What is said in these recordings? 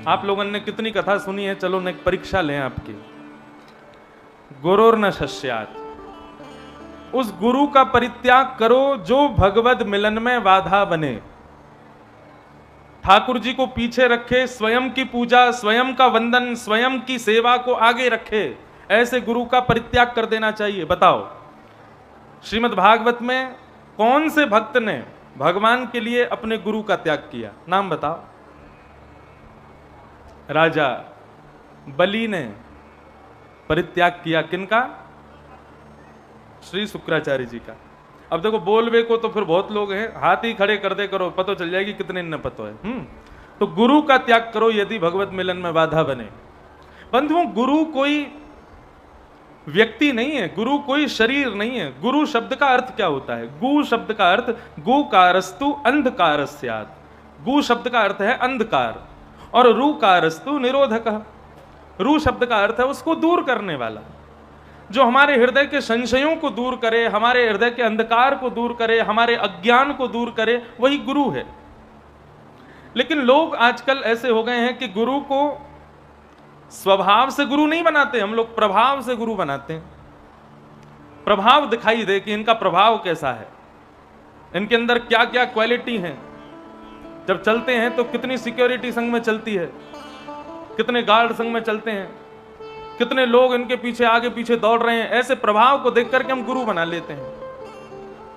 आप लोगों ने कितनी कथा सुनी है, चलो न परीक्षा लें आपकी। गुरुर्न शस्यात्, उस गुरु का परित्याग करो जो भगवत मिलन में बाधा बने, ठाकुर जी को पीछे रखे, स्वयं की पूजा, स्वयं का वंदन, स्वयं की सेवा को आगे रखे, ऐसे गुरु का परित्याग कर देना चाहिए। बताओ श्रीमद् भागवत में कौन से भक्त ने भगवान के लिए अपने गुरु का त्याग किया? नाम बताओ। राजा बलि ने परित्याग किया, किनका? श्री शुक्राचार्य जी का। अब देखो बोलवे को तो फिर बहुत लोग हैं, हाथ ही खड़े कर दे करो, पता चल जाएगी कितने न पतो है। तो गुरु का त्याग करो यदि भगवत मिलन में बाधा बने। बंधुओं, गुरु कोई व्यक्ति नहीं है, गुरु कोई शरीर नहीं है। गुरु शब्द का अर्थ क्या होता है? गु शब्द का अर्थ गुकारस्तु अंधकारस्यात्, गु शब्द का अर्थ है अंधकार, और रुकारस्तु निरोधक। रु शब्द का अर्थ है उसको दूर करने वाला, जो हमारे हृदय के संशयों को दूर करे, हमारे हृदय के अंधकार को दूर करे, हमारे अज्ञान को दूर करे, वही गुरु है। लेकिन लोग आजकल ऐसे हो गए हैं कि गुरु को स्वभाव से गुरु नहीं बनाते, हम लोग प्रभाव से गुरु बनाते हैं। प्रभाव दिखाई दे कि इनका प्रभाव कैसा है, इनके अंदर क्या क्या क्वालिटी है। जब चलते हैं तो कितनी सिक्योरिटी संग में चलती है, कितने गार्ड संग में चलते हैं, कितने लोग इनके पीछे आगे पीछे दौड़ रहे हैं। ऐसे प्रभाव को देख करके हम गुरु बना लेते हैं।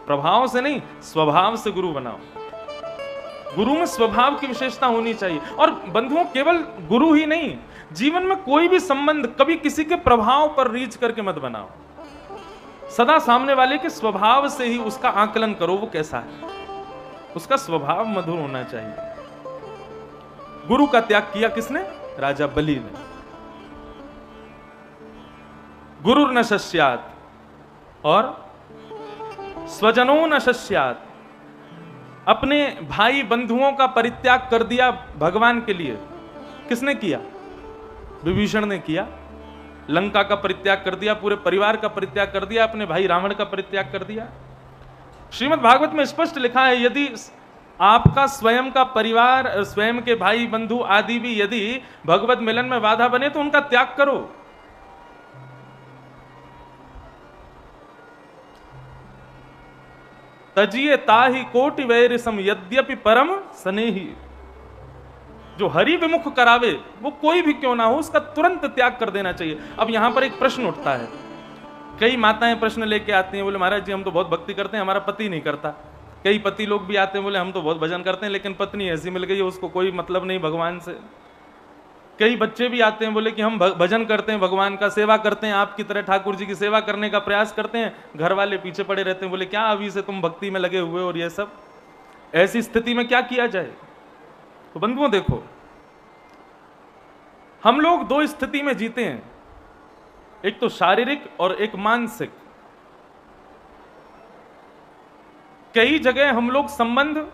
प्रभाव से नहीं, स्वभाव से गुरु बनाओ। गुरु में स्वभाव की विशेषता होनी चाहिए। और बंधुओं, केवल गुरु ही नहीं, जीवन में कोई भी संबंध कभी किसी के प्रभाव पर रीच करके मत बनाओ। सदा सामने वाले के स्वभाव से ही उसका आकलन करो, वो कैसा है, उसका स्वभाव मधुर होना चाहिए। गुरु का त्याग किया किसने? राजा बलि ने। गुरु न शस्यात् और स्वजनों न शस्यात्, अपने भाई बंधुओं का परित्याग कर दिया भगवान के लिए। किसने किया? विभीषण ने किया। लंका का परित्याग कर दिया, पूरे परिवार का परित्याग कर दिया, अपने भाई रावण का परित्याग कर दिया। श्रीमद् भागवत में स्पष्ट लिखा है, यदि आपका स्वयं का परिवार, स्वयं के भाई बंधु आदि भी यदि भगवत मिलन में बाधा बने तो उनका त्याग करो। तजिए ताहि कोटि वैरिसम यद्यपि परम स्नेही। जो हरि विमुख करावे वो कोई भी क्यों ना हो, उसका तुरंत त्याग कर देना चाहिए। अब यहां पर एक प्रश्न उठता है, कई माताएं प्रश्न लेके आती हैं, बोले महाराज जी हम तो बहुत भक्ति करते हैं, हमारा पति नहीं करता। कई पति लोग भी आते हैं, बोले हम तो बहुत भजन करते हैं लेकिन पत्नी ऐसी मिल गई है, उसको कोई मतलब नहीं भगवान से। कई बच्चे भी आते हैं, बोले कि हम भजन करते हैं, भगवान का सेवा करते हैं, आपकी तरह ठाकुर जी की सेवा करने का प्रयास करते हैं, घर वाले पीछे पड़े रहते हैं, बोले क्या अभी से तुम भक्ति में लगे हुए और ये सब। ऐसी स्थिति में क्या किया जाए? तो बंधुओं देखो, हम लोग दो स्थिति में जीते हैं, एक तो शारीरिक और एक मानसिक। कई जगह हम लोग संबंध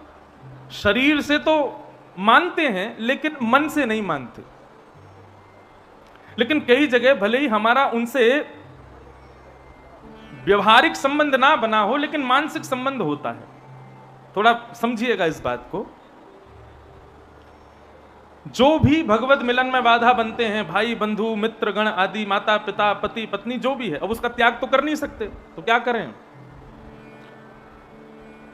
शरीर से तो मानते हैं लेकिन मन से नहीं मानते। लेकिन कई जगह भले ही हमारा उनसे व्यवहारिक संबंध ना बना हो लेकिन मानसिक संबंध होता है। थोड़ा समझिएगा इस बात को। जो भी भगवत मिलन में बाधा बनते हैं, भाई बंधु मित्र गण आदि, माता पिता पति पत्नी जो भी है, अब उसका त्याग तो कर नहीं सकते, तो क्या करें?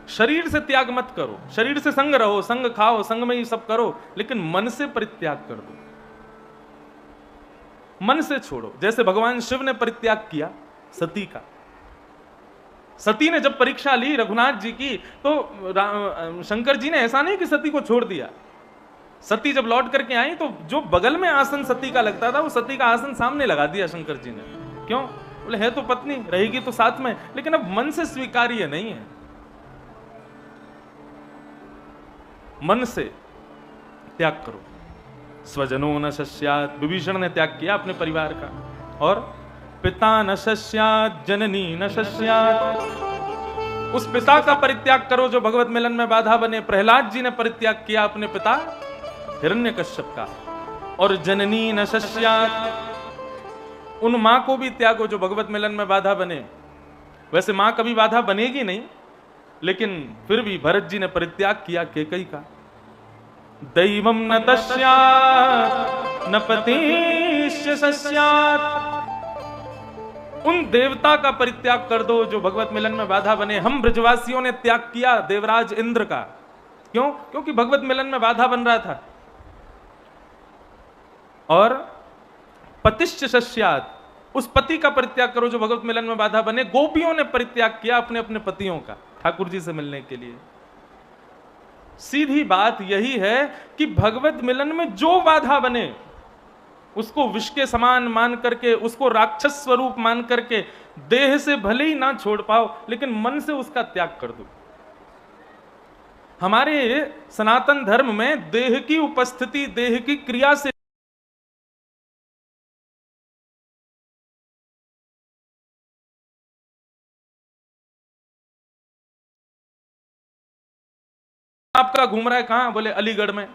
शरीर से त्याग मत करो, शरीर से संग रहो, संग खाओ, संग में ही सब करो, लेकिन मन से परित्याग कर दो, मन से छोड़ो। जैसे भगवान शिव ने परित्याग किया सती का। सती ने जब परीक्षा ली रघुनाथ जी की, तो शंकर जी ने ऐसा नहीं कि सती को छोड़ दिया। सती जब लौट करके आई तो जो बगल में आसन सती का लगता था, वो सती का आसन सामने लगा दिया शंकर जी ने। क्यों? बोले है तो पत्नी, रहेगी तो साथ में, लेकिन अब मन से स्वीकार्य नहीं है। मन से त्याग करो। स्वजनों न शस्यात्, विभीषण ने त्याग किया अपने परिवार का। और पिता न शस्यात् जननी न शस्यात्, उस पिता का परित्याग करो जो भगवत मिलन में बाधा बने। प्रहलाद जी ने परित्याग किया अपने पिता हिरण्यकश्यप का। और जननी न शस्यात्, उन मां को भी त्यागो जो भगवत मिलन में बाधा बने। वैसे मां कभी बाधा बनेगी नहीं, लेकिन फिर भी भरत जी ने परित्याग किया कैकेयी का। दैवम न तस्यात् न पतिश्च सस्यात्। उन देवता का परित्याग कर दो जो भगवत मिलन में बाधा बने। हम ब्रजवासियों ने त्याग किया देवराज इंद्र का, क्यों? क्योंकि भगवत मिलन में बाधा बन रहा था। और पतिश्च सस्यात्, उस पति का परित्याग करो जो भगवत मिलन में बाधा बने। गोपियों ने परित्याग किया अपने अपने पतियों का ठाकुर जी से मिलने के लिए। सीधी बात यही है कि भगवत मिलन में जो बाधा बने उसको विष के समान मान करके, उसको राक्षस स्वरूप मान करके, देह से भले ही ना छोड़ पाओ लेकिन मन से उसका त्याग कर दो। हमारे सनातन धर्म में देह की उपस्थिति, देह की क्रिया से आपका घूम रहा है कहां? बोले अलीगढ़ में।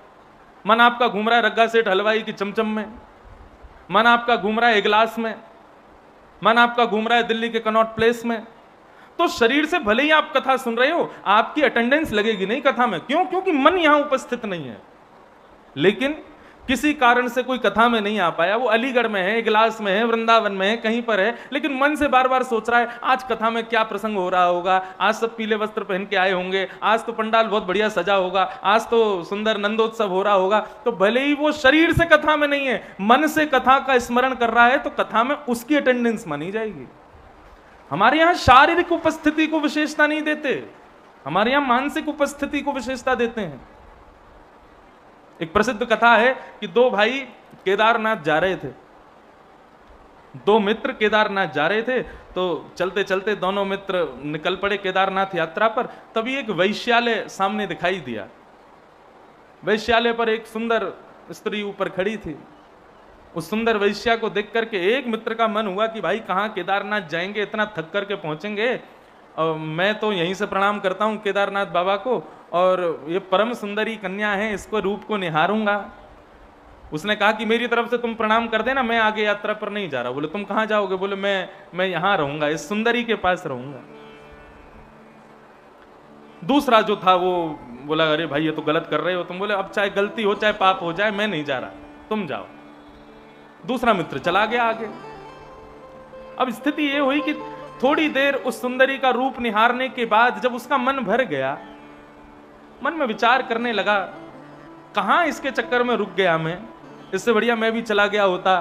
मन आपका घूम रहा है रग्गा सेठ हलवाई की चमचम में। मन आपका घूम रहा है इगलास में। मन आपका घूम रहा है दिल्ली के कनॉट प्लेस में। तो शरीर से भले ही आप कथा सुन रहे हो, आपकी अटेंडेंस लगेगी नहीं कथा में। क्यों? क्योंकि मन यहां उपस्थित नहीं है। लेकिन किसी कारण से कोई कथा में नहीं आ पाया, वो अलीगढ़ में है, इगलास में है, वृंदावन में है, कहीं पर है, लेकिन मन से बार बार सोच रहा है आज कथा में क्या प्रसंग हो रहा होगा, आज सब पीले वस्त्र पहन के आए होंगे, आज तो पंडाल बहुत बढ़िया सजा होगा, आज तो सुंदर नंदोत्सव हो रहा होगा। तो भले ही वो शरीर से कथा में नहीं है, मन से कथा का स्मरण कर रहा है, तो कथा में उसकी अटेंडेंस मानी जाएगी। हमारे यहां शारीरिक उपस्थिति को विशेषता नहीं देते, हमारे यहां मानसिक उपस्थिति को विशेषता देते हैं। एक प्रसिद्ध कथा है कि दो भाई केदारनाथ जा रहे थे, दो मित्र केदारनाथ जा रहे थे। तो चलते चलते दोनों मित्र निकल पड़े केदारनाथ यात्रा पर। तभी एक वैश्यालय सामने दिखाई दिया। वैश्यालय पर एक सुंदर स्त्री ऊपर खड़ी थी। उस सुंदर वैश्या को देख करके एक मित्र का मन हुआ कि भाई कहाँ केदारनाथ जाएंगे, इतना थक करके पहुंचेंगे, और मैं तो यहीं से प्रणाम करता हूँ केदारनाथ बाबा को, और ये परम सुंदरी कन्या है, इसको रूप को निहारूंगा। उसने कहा कि मेरी तरफ से तुम प्रणाम कर देना, मैं आगे यात्रा पर नहीं जा रहा। बोले तुम कहाँ जाओगे? बोले मैं यहां रहूंगा, इस सुंदरी के पास रहूंगा। दूसरा जो था वो बोला अरे भाई ये तो गलत कर रहे हो तुम। बोले अब चाहे गलती हो चाहे पाप हो जाए, मैं नहीं जा रहा, तुम जाओ। दूसरा मित्र चला गया आगे। अब स्थिति ये हुई कि थोड़ी देर उस सुंदरी का रूप निहारने के बाद जब उसका मन भर गया, मन में विचार करने लगा कहां इसके चक्कर में रुक गया मैं, इससे बढ़िया मैं भी चला गया होता,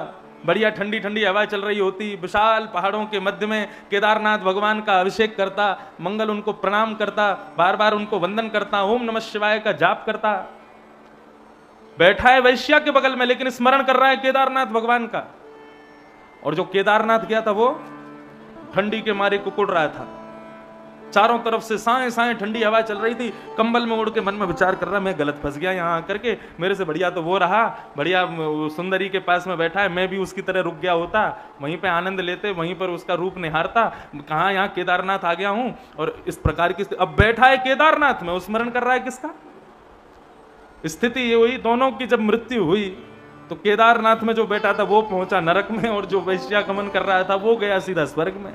बढ़िया ठंडी ठंडी हवा चल रही होती, विशाल पहाड़ों के मध्य में केदारनाथ भगवान का अभिषेक करता, मंगल उनको प्रणाम करता, बार बार उनको वंदन करता, ओम नमः शिवाय का जाप करता। बैठा है वैश्या के बगल में लेकिन स्मरण कर रहा है केदारनाथ भगवान का। और जो केदारनाथ गया था वो ठंडी के मारे कुकुड़ रहा था। चारों तरफ से साए साए ठंडी हवा चल रही थी, कंबल में उड़ के मन में विचार कर रहा मैं गलत फंस गया यहाँ आकर के, मेरे से बढ़िया तो वो रहा, बढ़िया सुंदरी के पास में बैठा है, मैं भी उसकी तरह रुक गया होता, वहीं पे आनंद लेते, वहीं पर उसका रूप निहारता, कहाँ यहाँ केदारनाथ आ गया हूँ। और इस प्रकार की अब बैठा है केदारनाथ में, स्मरण कर रहा है किसका? स्थिति ये हुई दोनों की जब मृत्यु हुई तो केदारनाथ में जो बैठा था वो पहुंचा नरक में, और जो वैश्या गमन कर रहा था वो गया सीधा स्वर्ग में।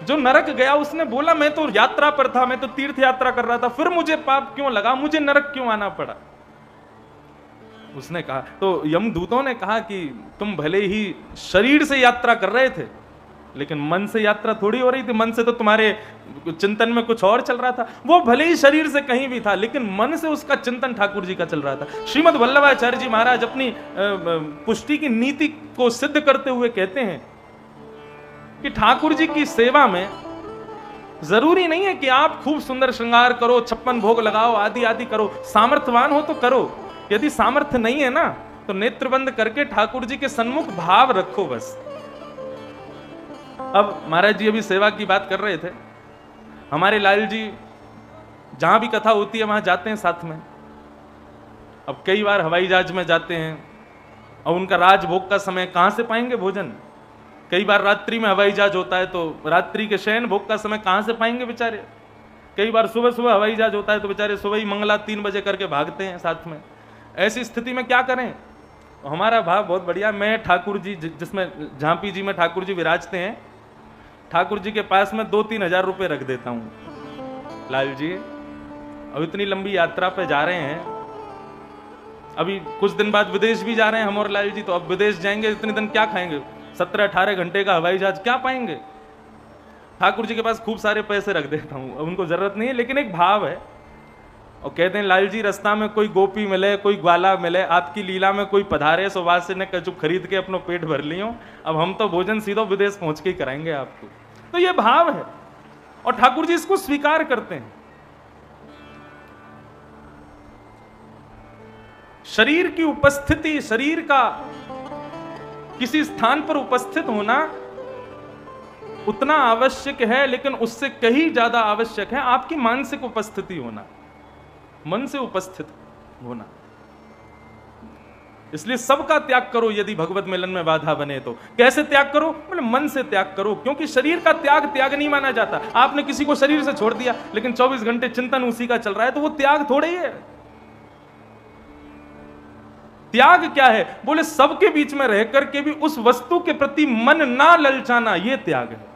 जो नरक गया उसने बोला मैं तो यात्रा पर था, मैं तो तीर्थ यात्रा कर रहा था, फिर मुझे पाप क्यों लगा, मुझे नरक क्यों आना पड़ा। उसने कहा, तो यमदूतों ने कहा कि तुम भले ही शरीर से यात्रा कर रहे थे लेकिन मन से यात्रा थोड़ी हो रही थी, मन से तो तुम्हारे चिंतन में कुछ और चल रहा था। वो भले ही शरीर से कहीं भी था लेकिन मन से उसका चिंतन ठाकुर जी का चल रहा था। श्रीमद् वल्लभाचार्य जी महाराज अपनी पुष्टि की नीति को सिद्ध करते हुए कहते हैं कि ठाकुर जी की सेवा में जरूरी नहीं है कि आप खूब सुंदर श्रृंगार करो, 56 भोग लगाओ, आदि आदि करो, सामर्थ्यवान हो तो करो, यदि सामर्थ्य नहीं है ना तो नेत्र बंद करके ठाकुर जी के सन्मुख भाव रखो बस। अब महाराज जी अभी सेवा की बात कर रहे थे, हमारे लाल जी जहां भी कथा होती है वहां जाते हैं साथ में। अब कई बार हवाई जहाज में जाते हैं और उनका राजभोग का समय कहां से पाएंगे भोजन, कई बार रात्रि में हवाई जहाज होता है तो रात्रि के शयन भोग का समय कहां से पाएंगे बेचारे, कई बार सुबह सुबह हवाई जहाज होता है तो बेचारे सुबह ही मंगला 3 बजे करके भागते हैं साथ में। ऐसी स्थिति में क्या करें? हमारा भाव बहुत बढ़िया, मैं ठाकुर जी जिसमें झांपी जी में ठाकुर जी विराजते हैं, ठाकुर जी के पास में 2-3 हजार रुपए रख देता हूं। लाल जी अब इतनी लंबी यात्रा पे जा रहे हैं, अभी कुछ दिन बाद विदेश भी जा रहे हैं हम और लाल जी, तो अब विदेश जाएंगे, इतने दिन क्या खाएंगे? 17-18 घंटे का हवाई जहाज क्या पाएंगे? ठाकुर जी के पास खूब सारे पैसे रख देता हूं, अब उनको जरूरत नहीं है, लेकिन एक भाव है। और कहते हैं लाल जी रास्ता में कोई गोपी मिले, कोई ग्वाला मिले, आपकी लीला में कोई पधारे, सुभाष से ने कचुप खरीद के अपनो पेट भर लियो, अब हम तो भोजन सीधो विदेश पहुंच के ही कराएंगे आपको। तो ये भाव है और ठाकुर जी इसको स्वीकार करते हैं। शरीर की उपस्थिति, शरीर का किसी स्थान पर उपस्थित होना उतना आवश्यक है, लेकिन उससे कहीं ज्यादा आवश्यक है आपकी मानसिक उपस्थिति होना, मन से उपस्थित होना। इसलिए सबका त्याग करो यदि भगवत मिलन में बाधा बने तो। कैसे त्याग करो? बोले मन से त्याग करो, क्योंकि शरीर का त्याग नहीं माना जाता। आपने किसी को शरीर से छोड़ दिया लेकिन 24 घंटे चिंतन उसी का चल रहा है, तो वो त्याग थोड़े ही है। त्याग क्या है? बोले सबके बीच में रह करके भी उस वस्तु के प्रति मन ना ललचाना, ये त्याग है।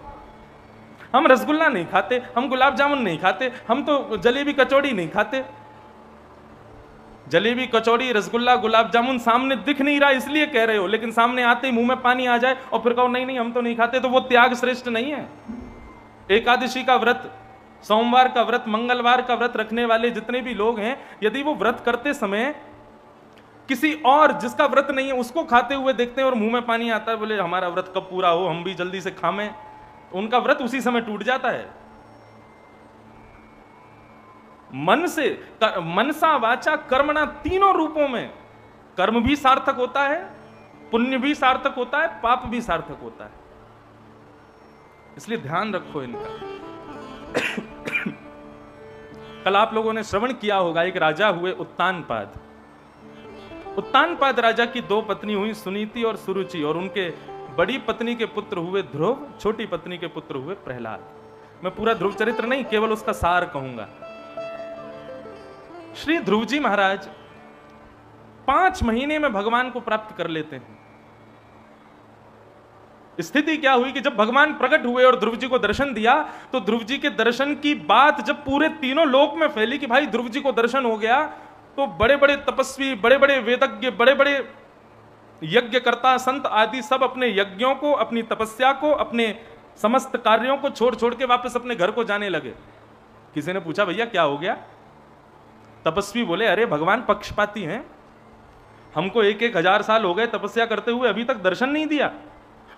हम रसगुल्ला नहीं खाते, हम गुलाब जामुन नहीं खाते, हम तो जलेबी कचौड़ी नहीं खाते। जलेबी कचौड़ी रसगुल्ला गुलाब जामुन सामने दिख नहीं रहा इसलिए कह रहे हो, लेकिन सामने आते ही मुंह में पानी आ जाए और फिर कहो नहीं नहीं हम तो नहीं खाते, तो वो त्याग श्रेष्ठ नहीं है। एकादशी का व्रत, सोमवार का व्रत, मंगलवार का व्रत रखने वाले जितने भी लोग हैं, यदि वो व्रत करते समय किसी और जिसका व्रत नहीं है उसको खाते हुए देखते हैं और मुंह में पानी आता है, बोले हमारा व्रत कब पूरा हो, हम भी जल्दी से खामें, उनका व्रत उसी समय टूट जाता है। मन से, मनसा वाचा कर्मणा, तीनों रूपों में कर्म भी सार्थक होता है, पुण्य भी सार्थक होता है, पाप भी सार्थक होता है। इसलिए ध्यान रखो इनका। कल आप लोगों ने श्रवण किया होगा, एक राजा हुए उत्तानपाद। उत्तानपाद राजा की 2 पत्नी हुई, सुनीति और सुरुचि, और उनके बड़ी पत्नी के पुत्र हुए ध्रुव, छोटी पत्नी के पुत्र हुए प्रहलाद। मैं पूरा ध्रुव चरित्र नहीं, केवल उसका सार कहूंगा। श्री ध्रुव जी महाराज 5 महीने में भगवान को प्राप्त कर लेते हैं। स्थिति क्या हुई कि जब भगवान प्रकट हुए और ध्रुव जी को दर्शन दिया, तो ध्रुव जी के दर्शन की बात जब पूरे तीनों लोक में फैली कि भाई ध्रुव जी को दर्शन हो गया, तो बड़े बड़े तपस्वी, बड़े बड़े वेदज्ञ, बड़े बड़े यज्ञकर्ता, संत आदि सब अपने यज्ञों को, अपनी तपस्या को, अपने समस्त कार्यों को छोड़ छोड़ के वापस अपने घर को जाने लगे। किसी ने पूछा भैया क्या हो गया? तपस्वी बोले अरे भगवान पक्षपाती हैं, हमको 1-1 हजार साल हो गए तपस्या करते हुए, अभी तक दर्शन नहीं दिया,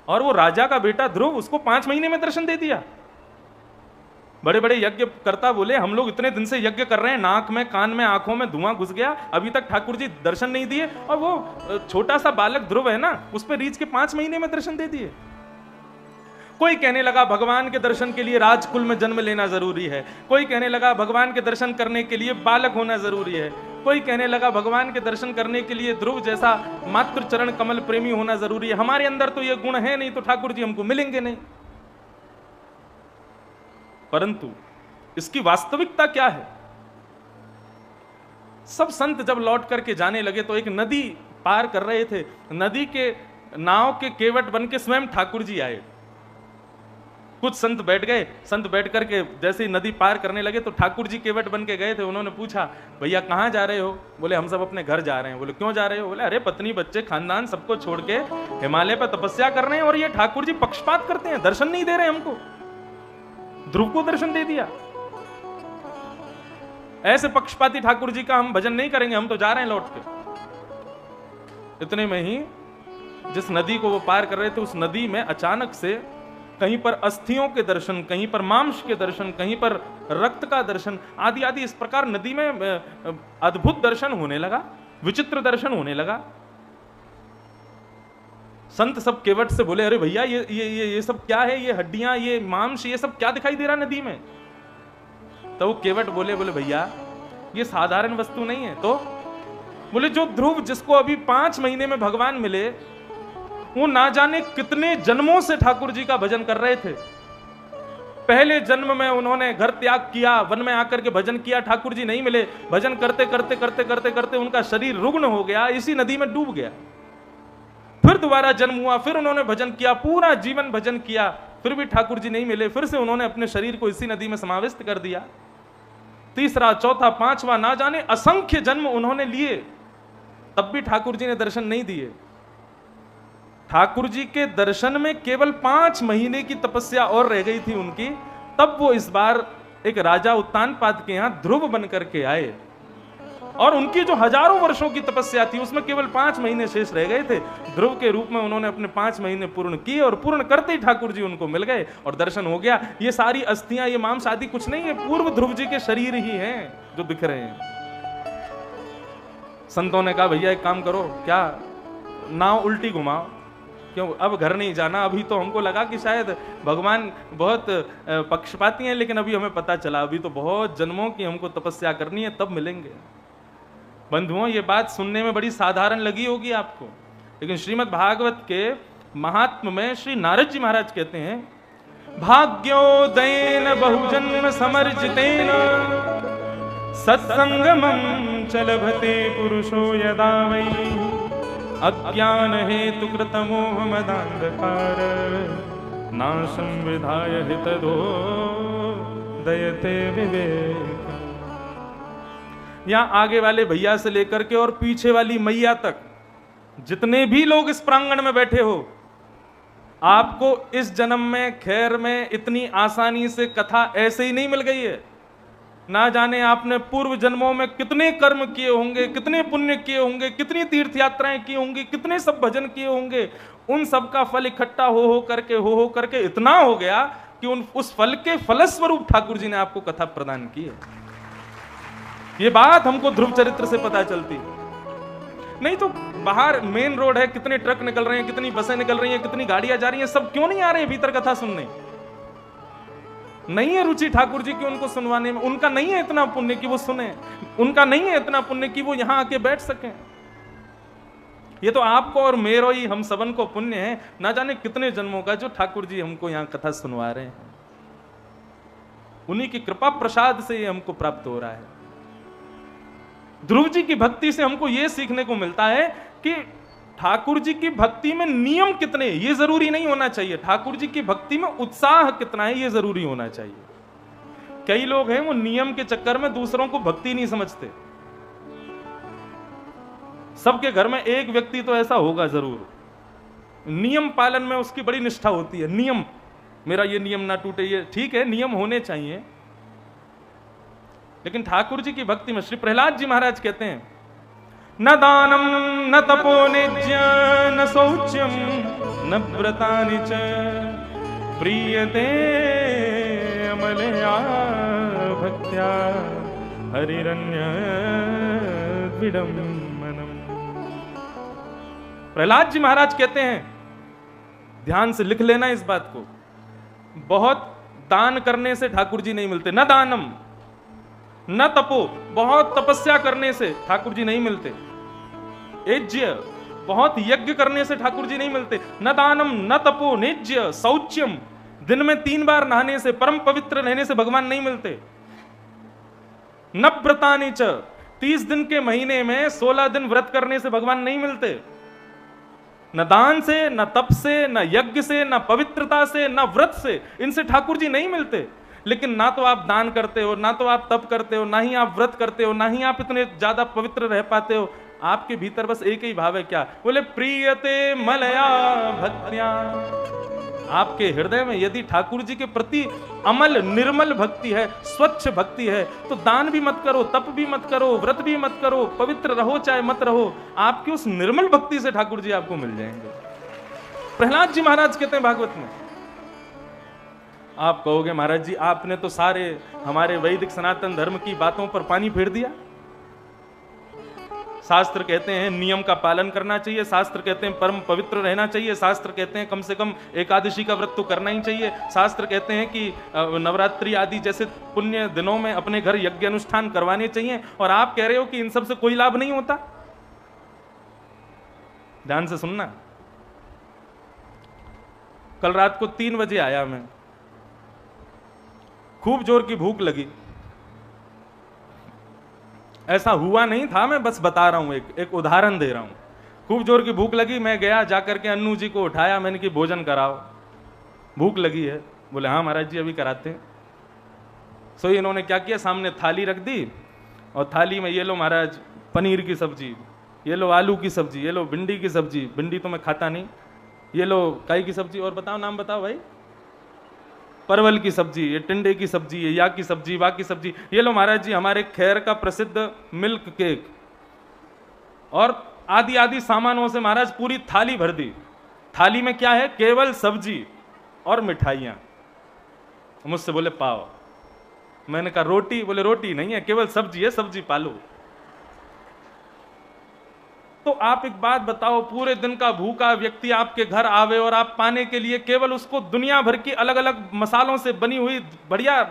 और वो राजा का बेटा ध्रुव, उसको 5 महीने में दर्शन दे दिया। बड़े बड़े यज्ञ करता बोले हम लोग इतने दिन से यज्ञ कर रहे हैं, नाक में, कान में, आंखों में धुआं घुस गया, अभी तक ठाकुर जी दर्शन नहीं दिए, और वो छोटा सा बालक ध्रुव है ना, उस पर रीछ के 5 महीने में दर्शन दे दिए। कोई कहने लगा भगवान के दर्शन के लिए राजकुल में जन्म लेना जरूरी है, कोई कहने लगा भगवान के दर्शन करने के लिए बालक होना जरूरी है, कोई कहने लगा भगवान के दर्शन करने के लिए ध्रुव जैसा मातृ चरण कमल प्रेमी होना जरूरी है। हमारे अंदर तो ये गुण है नहीं, तो ठाकुर जी हमको मिलेंगे नहीं। परंतु इसकी वास्तविकता क्या है? सब संत जब लौट करके जाने लगे तो एक नदी पार कर रहे थे, नदी के नाव के केवट बन के स्वयं ठाकुर जी आए। कुछ संत बैठ गए, संत बैठ करके जैसे ही नदी पार करने लगे तो ठाकुर जी केवट बन के गए थे। उन्होंने पूछा भैया कहाँ जा रहे हो? बोले हम सब अपने घर जा रहे हैं। बोले क्यों जा रहे हो? बोले अरे पत्नी बच्चे खानदान सबको छोड़ के हिमालय पर तपस्या कर रहे हैं, और ये ठाकुर जी पक्षपात करते हैं, दर्शन नहीं दे रहे हमको। ध्रुव को दर्शन दे दिया। ऐसे पक्षपाती ठाकुर जी का हम भजन नहीं करेंगे, हम तो जा रहे हैं लौट के। इतने में ही जिस नदी को वो पार कर रहे थे, उस नदी में अचानक से कहीं पर अस्थियों के दर्शन, कहीं पर मांस के दर्शन, कहीं पर रक्त का दर्शन, आदि आदि इस प्रकार नदी में अद्भुत दर्शन होने लगा, विचित्र दर्शन होने लगा। संत सब केवट से बोले अरे भैया ये सब क्या है? ये हड्डियां, ये मांस, ये सब क्या दिखाई दे रहा नदी में? तो वो केवट बोले भैया ये साधारण वस्तु नहीं है। तो बोले जो ध्रुव जिसको अभी 5 महीने में भगवान मिले, वो ना जाने कितने जन्मों से ठाकुर जी का भजन कर रहे थे। पहले जन्म में उन्होंने घर त्याग किया, वन में आकर के भजन किया, ठाकुर जी नहीं मिले, भजन करते करते करते करते करते उनका शरीर रुग्ण हो गया, इसी नदी में डूब गया। फिर दोबारा जन्म हुआ, फिर उन्होंने भजन किया, पूरा जीवन भजन किया, फिर भी ठाकुर जी नहीं मिले, फिर से उन्होंने अपने शरीर को इसी नदी में समाविष्ट कर दिया। तीसरा, चौथा, पांचवा, ना जाने असंख्य जन्म उन्होंने लिए, तब भी ठाकुर जी ने दर्शन नहीं दिए। ठाकुर जी के दर्शन में केवल 5 महीने की तपस्या और रह गई थी उनकी, तब वो इस बार एक राजा उत्तानपाद के यहां ध्रुव बन करके आए, और उनकी जो हजारों वर्षों की तपस्या थी उसमें केवल 5 महीने शेष रह गए थे। ध्रुव के रूप में उन्होंने अपने 5 महीने पूर्ण किए, और पूर्ण करते ही ठाकुर जी उनको मिल गए और दर्शन हो गया। ये सारी अस्थियां, ये मांस आदि कुछ नहीं है, पूर्व ध्रुव जी के शरीर ही हैं जो दिख रहे हैं। संतों ने कहा भैया एक काम करो, क्या नाव उल्टी घुमाओ, क्यों अब घर नहीं जाना। अभी तो हमको लगा कि शायद भगवान बहुत पक्षपाती हैं, लेकिन अभी हमें पता चला अभी तो बहुत जन्मों की हमको तपस्या करनी है, तब मिलेंगे। बंधुओं, ये बात सुनने में बड़ी साधारण लगी होगी आपको, लेकिन श्रीमद् भागवत के महात्म में श्री नारद जी महाराज कहते हैं, भाग्योदयेन बहुजन्म समर्जितेन सत्संगमं च लभते पुरुषो यदा वै अज्ञान हेतु कृतमोह मदान्धकार नाशं विधाय हितदो दयते विवेक। यहां आगे वाले भैया से लेकर के और पीछे वाली मैया तक जितने भी लोग इस प्रांगण में बैठे हो, आपको इस जन्म में खैर में इतनी आसानी से कथा ऐसे ही नहीं मिल गई है। ना जाने आपने पूर्व जन्मों में कितने कर्म किए होंगे, कितने पुण्य किए होंगे, कितनी तीर्थ यात्राएं की होंगी, कितने सब भजन किए होंगे। उन सब का फल इकट्ठा हो करके इतना हो गया कि उस फल के फलस्वरूप ठाकुर जी ने आपको कथा प्रदान की है। ये बात हमको ध्रुव चरित्र से पता चलती, नहीं तो बाहर मेन रोड है, कितने ट्रक निकल रहे हैं, कितनी बसें निकल रही हैं, कितनी गाड़ियां जा रही हैं, सब क्यों नहीं आ रहे हैं भीतर कथा सुनने? नहीं है रुचि ठाकुर जी की उनको सुनवाने में, उनका नहीं है इतना पुण्य कि वो सुने, उनका नहीं है इतना पुण्य कि वो यहां आके बैठ सकें। ये तो आपको और मेरो ही, हम सबन को पुण्य है, ना जाने कितने जन्मों का जो ठाकुर जी हमको यहां कथा सुनवा रहे हैं। उन्हीं की कृपा प्रसाद से ये हमको प्राप्त हो रहा है। ध्रुव जी की भक्ति से हमको यह सीखने को मिलता है कि ठाकुर जी की भक्ति में नियम कितने, ये जरूरी नहीं होना चाहिए। ठाकुर जी की भक्ति में उत्साह कितना है, ये जरूरी होना चाहिए। कई लोग हैं वो नियम के चक्कर में दूसरों को भक्ति नहीं समझते। सबके घर में एक व्यक्ति तो ऐसा होगा जरूर, नियम पालन में उसकी बड़ी निष्ठा होती है। नियम, मेरा ये नियम ना टूटे, ये ठीक है, नियम होने चाहिए। लेकिन ठाकुर जी की भक्ति में श्री प्रहलाद जी महाराज कहते हैं, न दानम न तपो निज्य न शौच्यम न व्रतानि च प्रीयते अमलया भक्त्या हरिरन्य विडम्बनम। प्रहलाद जी महाराज कहते हैं, ध्यान से लिख लेना इस बात को, बहुत दान करने से ठाकुर जी नहीं मिलते। न दानम न तपो, बहुत तपस्या करने से ठाकुर जी नहीं मिलते। यज्ञ, बहुत यज्ञ करने से ठाकुर जी नहीं मिलते। न दानम न तपो निज्य शौच्यम, दिन में 3 बार नहाने से, परम पवित्र रहने से भगवान नहीं मिलते। न व्रतानि च, 30 दिन के महीने में 16 दिन व्रत करने से भगवान नहीं मिलते। न दान से, न तप से, न यज्ञ से, न पवित्रता से, न व्रत से, इनसे ठाकुर जी नहीं मिलते। लेकिन ना तो आप दान करते हो, ना तो आप तप करते हो, ना ही आप व्रत करते हो, ना ही आप इतने ज्यादा पवित्र रह पाते हो। आपके भीतर बस एक ही भाव है, क्या? बोले प्रीयते मलया भक्त्या। आपके हृदय में यदि ठाकुर जी के प्रति अमल निर्मल भक्ति है, स्वच्छ भक्ति है, तो दान भी मत करो, तप भी मत करो, व्रत भी मत करो, पवित्र रहो चाहे मत रहो, आपकी उस निर्मल भक्ति से ठाकुर जी आपको मिल जाएंगे। प्रहलाद जी महाराज कहते हैं भागवत में, आप कहोगे महाराज जी आपने तो सारे हमारे वैदिक सनातन धर्म की बातों पर पानी फेर दिया। शास्त्र कहते हैं नियम का पालन करना चाहिए, शास्त्र कहते हैं परम पवित्र रहना चाहिए, शास्त्र कहते हैं कम से कम एकादशी का व्रत तो करना ही चाहिए, शास्त्र कहते हैं कि नवरात्रि आदि जैसे पुण्य दिनों में अपने घर यज्ञ अनुष्ठान करवाने चाहिए, और आप कह रहे हो कि इन सब से कोई लाभ नहीं होता। ध्यान से सुनना, कल रात को 3 बजे आया मैं, खूब जोर की भूख लगी। ऐसा हुआ नहीं था, मैं बस बता रहा हूं, एक उदाहरण दे रहा हूं। खूब जोर की भूख लगी, मैं गया, जाकर के अन्नू जी को उठाया, मैंने कि भोजन कराओ, भूख लगी है। बोले हाँ महाराज जी अभी कराते हैं। सो इन्होंने क्या किया, सामने थाली रख दी और थाली में ये लो महाराज पनीर की सब्जी, ये लो आलू की सब्जी, ये लो भिंडी की सब्जी, भिंडी तो मैं खाता नहीं, ये लो काई की सब्जी, और बताओ नाम बताओ भाई, परवल की सब्जी, ये टिंडे की सब्जी, ये या की सब्जी, वा की सब्जी, ये लो महाराज जी हमारे खैर का प्रसिद्ध मिल्क केक, और आदि आदि सामानों से महाराज पूरी थाली भर दी। थाली में क्या है, केवल सब्जी और मिठाइयां। मुझसे बोले पाव, मैंने कहा रोटी, बोले रोटी नहीं है, केवल सब्जी है, सब्जी पालो। तो आप एक बात बताओ, पूरे दिन का भूखा व्यक्ति आपके घर आवे और आप पाने के लिए केवल उसको दुनिया भर की अलग अलग मसालों से बनी हुई बढ़िया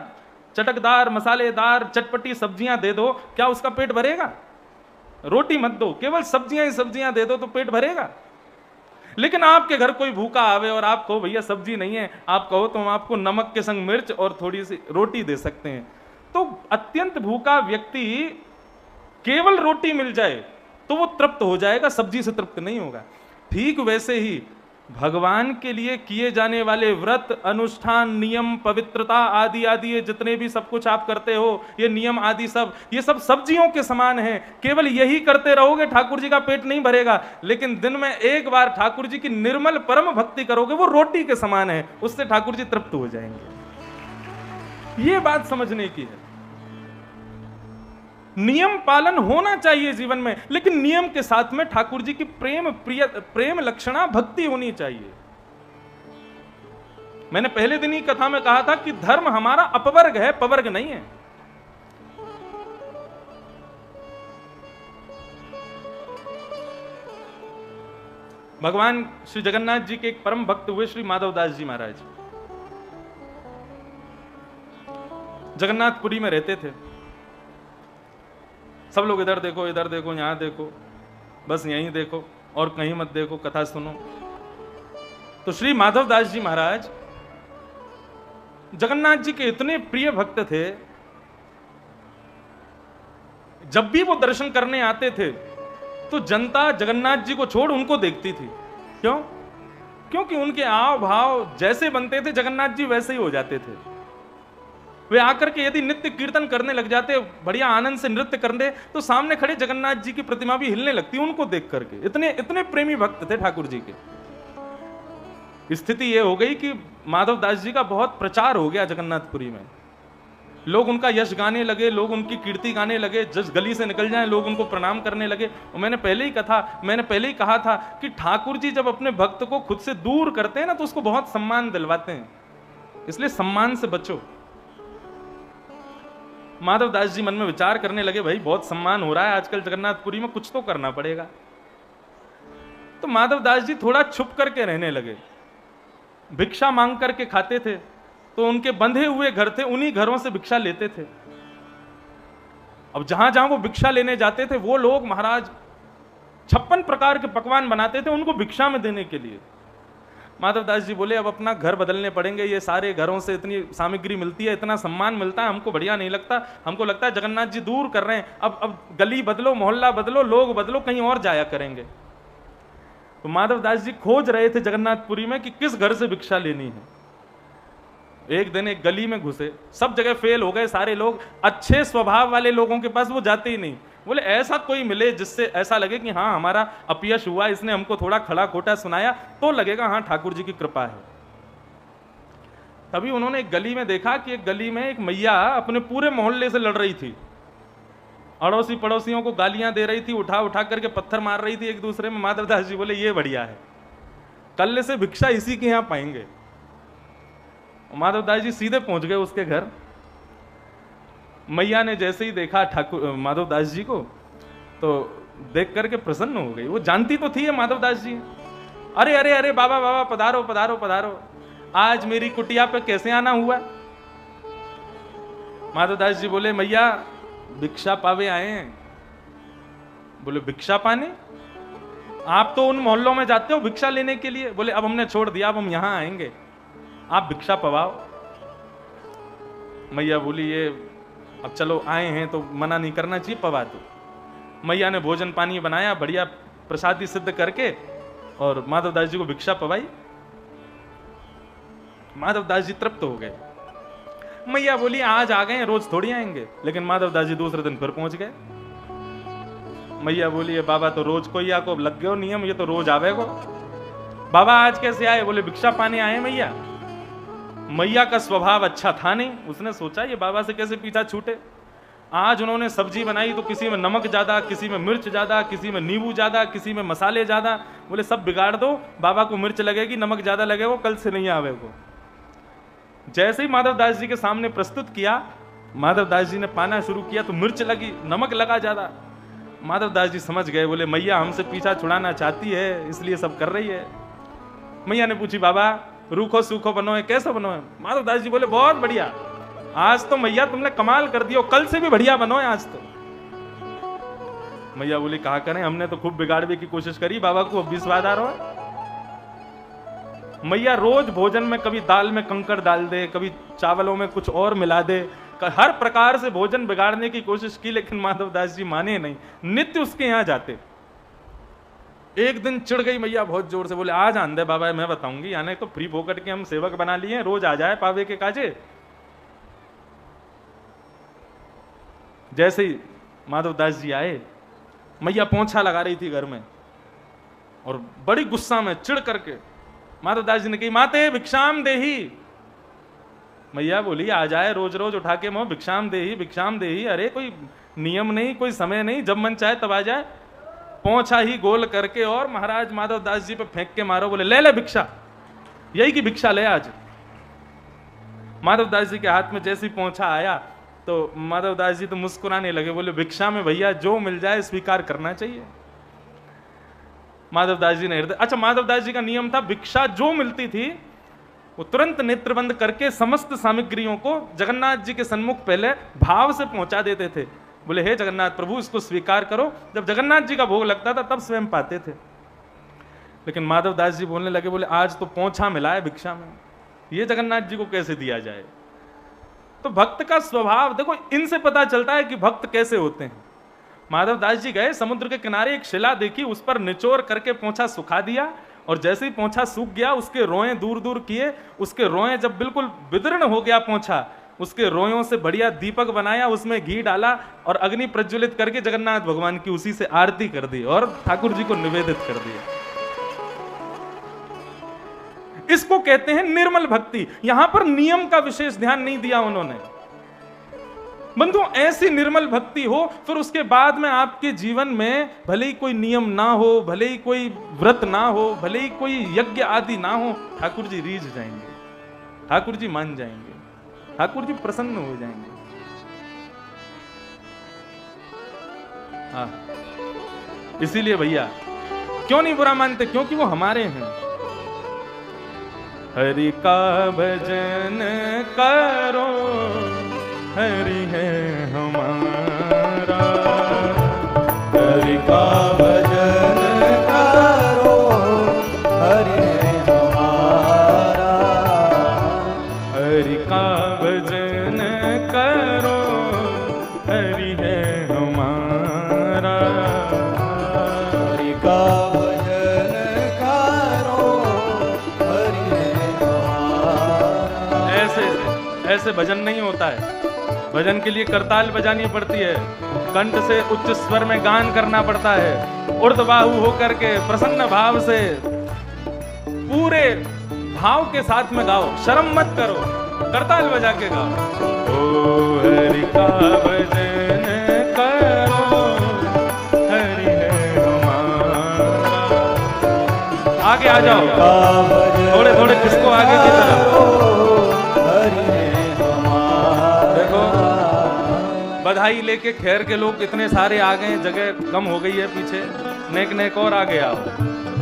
चटकदार मसालेदार चटपटी सब्जियां दे दो, क्या उसका पेट भरेगा? रोटी मत दो, केवल सब्जियां ही सब्जियां दे दो तो पेट भरेगा। लेकिन आपके घर कोई भूखा आवे और आप कहो भैया सब्जी नहीं है, आप कहो तो हम आपको नमक के संग मिर्च और थोड़ी सी रोटी दे सकते हैं। तो अत्यंत भूखा व्यक्ति केवल रोटी मिल जाए तो वो तृप्त हो जाएगा, सब्जी से तृप्त नहीं होगा। ठीक वैसे ही भगवान के लिए किए जाने वाले व्रत, अनुष्ठान, नियम, पवित्रता आदि आदि ये जितने भी सब कुछ आप करते हो, ये नियम आदि सब, ये सब सब्जियों के समान हैं। केवल यही करते रहोगे ठाकुर जी का पेट नहीं भरेगा, लेकिन दिन में एक बार ठाकुर जी की निर्मल परम भक्ति करोगे, वो रोटी के समान है, उससे ठाकुर जी तृप्त हो जाएंगे। ये बात समझने की है। नियम पालन होना चाहिए जीवन में, लेकिन नियम के साथ में ठाकुर जी की प्रेम लक्षणा भक्ति होनी चाहिए। मैंने पहले दिन ही कथा में कहा था कि धर्म हमारा अपवर्ग है, पवर्ग नहीं है। भगवान श्री जगन्नाथ जी के एक परम भक्त हुए श्री माधवदास जी महाराज, जगन्नाथपुरी में रहते थे। सब लोग इधर देखो, इधर देखो, यहां देखो, बस यहीं देखो और कहीं मत देखो, कथा सुनो। तो श्री माधवदास जी महाराज जगन्नाथ जी के इतने प्रिय भक्त थे, जब भी वो दर्शन करने आते थे तो जनता जगन्नाथ जी को छोड़ उनको देखती थी। क्यों? क्योंकि उनके आव भाव जैसे बनते थे जगन्नाथ जी वैसे ही हो जाते थे। वे आकर के यदि नित्य कीर्तन करने लग जाते, बढ़िया आनंद से नृत्य करने, तो सामने खड़े जगन्नाथ जी की प्रतिमा भी हिलने लगती उनको देख करके। इतने इतने प्रेमी भक्त थे ठाकुर जी के। स्थिति यह हो गई कि माधवदास जी का बहुत प्रचार हो गया जगन्नाथपुरी में। लोग उनका यश गाने लगे, लोग उनकी कीर्ति गाने लगे, जिस गली से निकल जाएं लोग उनको प्रणाम करने लगे। और मैंने पहले ही कहा था कि ठाकुर जी जब अपने भक्त को खुद से दूर करते हैं ना तो उसको बहुत सम्मान दिलवाते हैं, इसलिए सम्मान से बचो। माधवदास जी मन में विचार करने लगे, भाई बहुत सम्मान हो रहा है आजकल जगन्नाथपुरी में, कुछ तो करना पड़ेगा। तो माधवदास जी थोड़ा छुप करके रहने लगे, भिक्षा मांग करके खाते थे। तो उनके बंधे हुए घर थे, उन्हीं घरों से भिक्षा लेते थे। अब जहां जहां वो भिक्षा लेने जाते थे वो लोग महाराज 56 प्रकार के पकवान बनाते थे उनको भिक्षा में देने के लिए। माधवदास जी बोले अब अपना घर बदलने पड़ेंगे, ये सारे घरों से इतनी सामग्री मिलती है, इतना सम्मान मिलता है, हमको बढ़िया नहीं लगता। हमको लगता है जगन्नाथ जी दूर कर रहे हैं, अब गली बदलो, मोहल्ला बदलो, लोग बदलो, कहीं और जाया करेंगे। तो माधवदास जी खोज रहे थे जगन्नाथपुरी में कि किस घर से भिक्षा लेनी है। एक दिन एक गली में घुसे, सब जगह फेल हो गए सारे लोग, अच्छे स्वभाव वाले लोगों के पास वो जाते ही नहीं। बोले ऐसा कोई मिले जिससे ऐसा लगे कि हाँ हमारा अपयश हुआ, इसने हमको थोड़ा खड़ा खोटा सुनाया तो लगेगा हाँ ठाकुर जी की कृपा है। तभी उन्होंने एक गली में देखा कि एक गली में एक मैया अपने पूरे मोहल्ले से लड़ रही थी, अड़ोसी पड़ोसियों को गालियां दे रही थी, उठा उठा करके पत्थर मार रही थी एक दूसरे में। माधवदास जी बोले ये बढ़िया है, कल से भिक्षा इसी के यहां पाएंगे। माधवदास जी सीधे पहुंच गए उसके घर। मैया ने जैसे ही देखा ठाकुर माधवदास जी को तो देख करके प्रसन्न हो गई। वो जानती तो थी है माधवदास जी। अरे अरे अरे बाबा बाबा पधारो पधारो पधारो, आज मेरी कुटिया पे कैसे आना हुआ? माधवदास जी बोले मैया भिक्षा पावे आए हैं। बोले भिक्षा पाने? आप तो उन मोहल्लों में जाते हो भिक्षा लेने के लिए। बोले अब हमने छोड़ दिया, अब हम यहां आएंगे, आप भिक्षा पवाओ। मैया बोली ये अब चलो आए हैं तो मना नहीं करना चाहिए, पवा दो। मैया ने भोजन पानी बनाया, बढ़िया प्रसादी सिद्ध करके और माधवदास जी को भिक्षा पवाई। माधवदास जी तृप्त हो गए। मैया बोली आज आ गए, रोज थोड़ी आएंगे। लेकिन माधवदास जी दूसरे दिन फिर पहुंच गए। मैया बोली बाबा तो रोज कोई आको लग गयो नियम, ये तो रोज आवे को। बाबा आज कैसे आए? बोले भिक्षा पाने आए मैया। मैया का स्वभाव अच्छा था नहीं, उसने सोचा ये बाबा से कैसे पीछा छूटे। आज उन्होंने सब्जी बनाई तो किसी में नमक ज्यादा, किसी में मिर्च ज्यादा, किसी में नींबू ज्यादा, किसी में मसाले ज्यादा। बोले सब बिगाड़ दो, बाबा को मिर्च लगेगी, नमक ज्यादा लगेगा, कल से नहीं आवे को। जैसे ही माधवदास जी के सामने प्रस्तुत किया, माधवदास जी ने पाना शुरू किया तो मिर्च लगी, नमक लगा ज्यादा। माधवदास जी समझ गए, बोले मैया हमसे पीछा छुड़ाना चाहती है, इसलिए सब कर रही है। मैया ने पूछी बाबा रूखो सूखो बनो है, कैसा बनो है? माधवदास जी बोले बहुत बढ़िया, आज तो मैया तुमने कमाल कर दिया, कल से भी बढ़िया बनो है आज तो। मैया बोली कहा करें, हमने तो खूब बिगाड़ने की कोशिश करी, बाबा को अब भी स्वाद आ रहा है। मैया रोज भोजन में कभी दाल में कंकड़ डाल दे, कभी चावलों में कुछ और मिला दे, हर प्रकार से भोजन बिगाड़ने की कोशिश की, लेकिन माधवदास जी माने नहीं, नित्य उसके यहां जाते। एक दिन चिढ़ गई मैया बहुत जोर से, बोले आज आंदे बाबा मैं बताऊंगी, यानी तो फ्री फोकट के हम सेवक बना लिए, रोज आ जाए पावे के काजे। जैसे ही माधवदास जी आए, मैया पोंछा लगा रही थी घर में और बड़ी गुस्सा में चिढ़ करके माधवदास जी ने कही माते भिक्षाम देही। मैया बोली आ जाए रोज रोज उठा के मोह भिक्षाम देही भिक्षाम देही। अरे कोई नियम नहीं, कोई समय नहीं, जब मन चाहे तब आ जाए। पोंछा ही गोल करके और महाराज माधवदास जी पे फेंक के मारो, बोले ले ले भिक्षा, यही की भिक्षा ले आज। माधवदास जी के हाथ में जैसी पोंछा आया तो माधवदास जी तो मुस्कुराने लगे, बोले भिक्षा में भैया जो मिल जाए स्वीकार करना चाहिए। माधवदास जी ने हृदय, अच्छा माधवदास जी का नियम था भिक्षा जो मिलती थी वो तुरंत नेत्रबंद करके समस्त सामग्रियों को जगन्नाथ जी के सन्मुख पहले भाव से पहुंचा देते थे। बोले हे जगन्नाथ प्रभु इसको स्वीकार करो। जब जगन्नाथ जी का भोग लगता था तब स्वयं पाते थे। लेकिन माधवदास जी बोलने लगे, बोले आज तो पोंछा मिला है भिक्षा में, ये जगन्नाथ जी को कैसे दिया जाए। तो भक्त का स्वभाव देखो, इनसे पता चलता है कि भक्त कैसे होते हैं। माधवदास जी गए समुद्र के किनारे, एक शिला देखी, उस पर निचोड़ करके पोंछा सुखा दिया और जैसे ही पोंछा सूख गया उसके रोएं दूर दूर किए। उसके रोएं जब बिल्कुल विदीर्ण हो गया पोंछा, उसके रोयों से बढ़िया दीपक बनाया, उसमें घी डाला और अग्नि प्रज्वलित करके जगन्नाथ भगवान की उसी से आरती कर दी और ठाकुर जी को निवेदित कर दिया। इसको कहते हैं निर्मल भक्ति। यहां पर नियम का विशेष ध्यान नहीं दिया उन्होंने। बंधु ऐसी निर्मल भक्ति हो, फिर उसके बाद में आपके जीवन में भले ही कोई नियम ना हो, भले ही कोई व्रत ना हो, भले ही कोई यज्ञ आदि ना हो, ठाकुर जी रीझ जाएंगे, ठाकुर जी मान जाएंगे, ठाकुर जी प्रसन्न हो जाएंगे। हाँ, इसीलिए भैया क्यों नहीं बुरा मानते, क्योंकि वो हमारे हैं। हरि का भजन करो, हरि है हमारा, हरि का भजन करो, हरि है हमारा, हरि का भजन करो, हरि है हमारा, हरि का भजन करो, हरि है हमारा। ऐसे भजन नहीं होता है। भजन के लिए करताल बजानी पड़ती है, कंठ से उच्च स्वर में गान करना पड़ता है, ऊर्ध्वबाहु होकर के प्रसन्न भाव से पूरे भाव के साथ में गाओ, शर्म मत करो, करताल बजा के गाओ। ओ हरि का भजन करो, हरि है हमारा। आगे आ जाओ, थोड़े थोड़े किसको आगे की तरफ। बधाई लेके खैर के लोग इतने सारे आ गए, जगह कम हो गई है पीछे, नेक नेक और आगे आओ,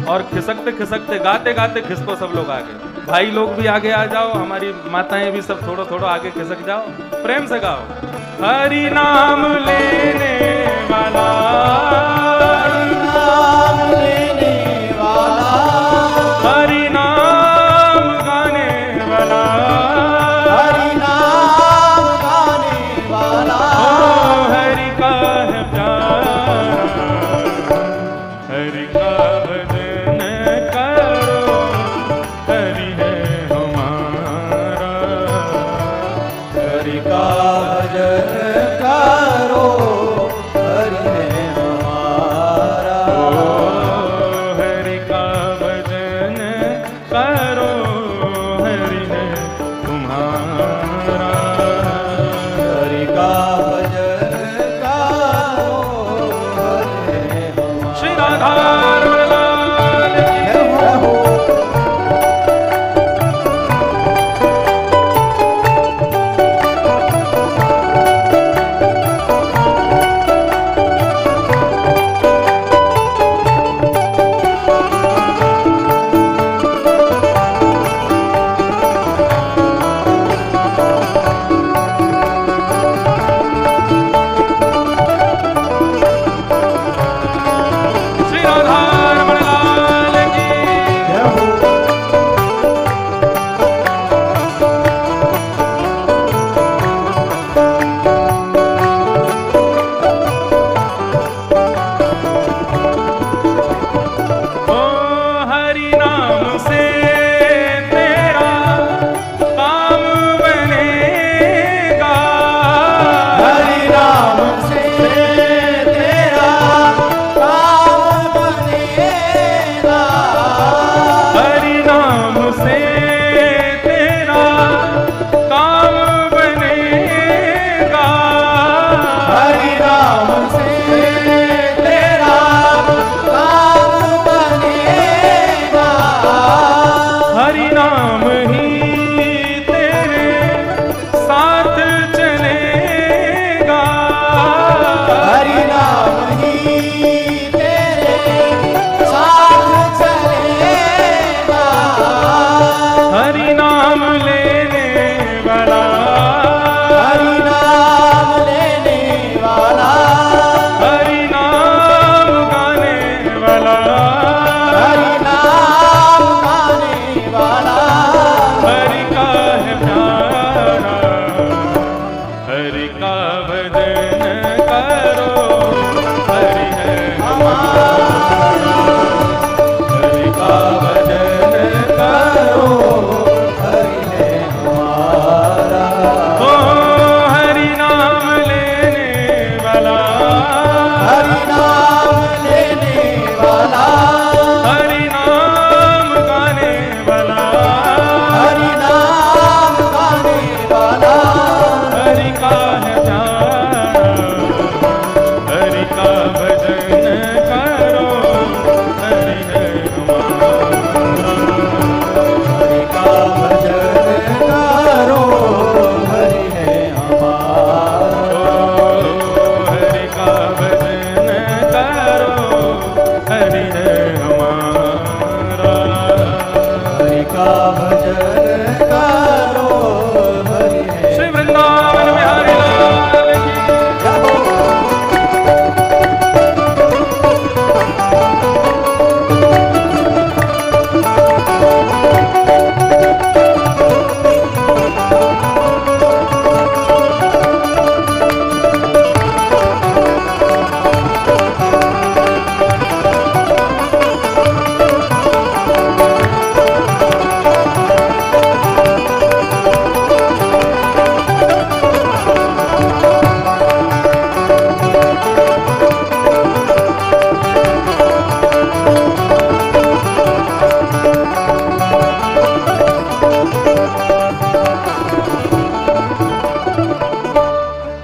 और खिसकते खिसकते गाते गाते खिसको सब लोग आगे। भाई लोग भी आगे आ जाओ, हमारी माताएं भी सब थोड़ा थोड़ा आगे खिसक जाओ, प्रेम से गाओ। हरि नाम लेने वाला, हरि नाम लेने वाला, हरि नाम गाने वाला, हरि नाम गाने वाला, हरि का है प्यारा, हरि का भजन करो, हरि है हमारा, हरि नाम लेने वाला, हरि नाम गाने वाला, हरि नाम गाने वाला, हरि का है प्यारा, हरि का भजन करो, हरि है हमारा। हरि का भजन करो, हरि है हमारा। हरि का भजन करो, हरि है हमारा। हरि का भजन करो, हरि है। श्री वृंदावन बिहारी लाल की जय हो।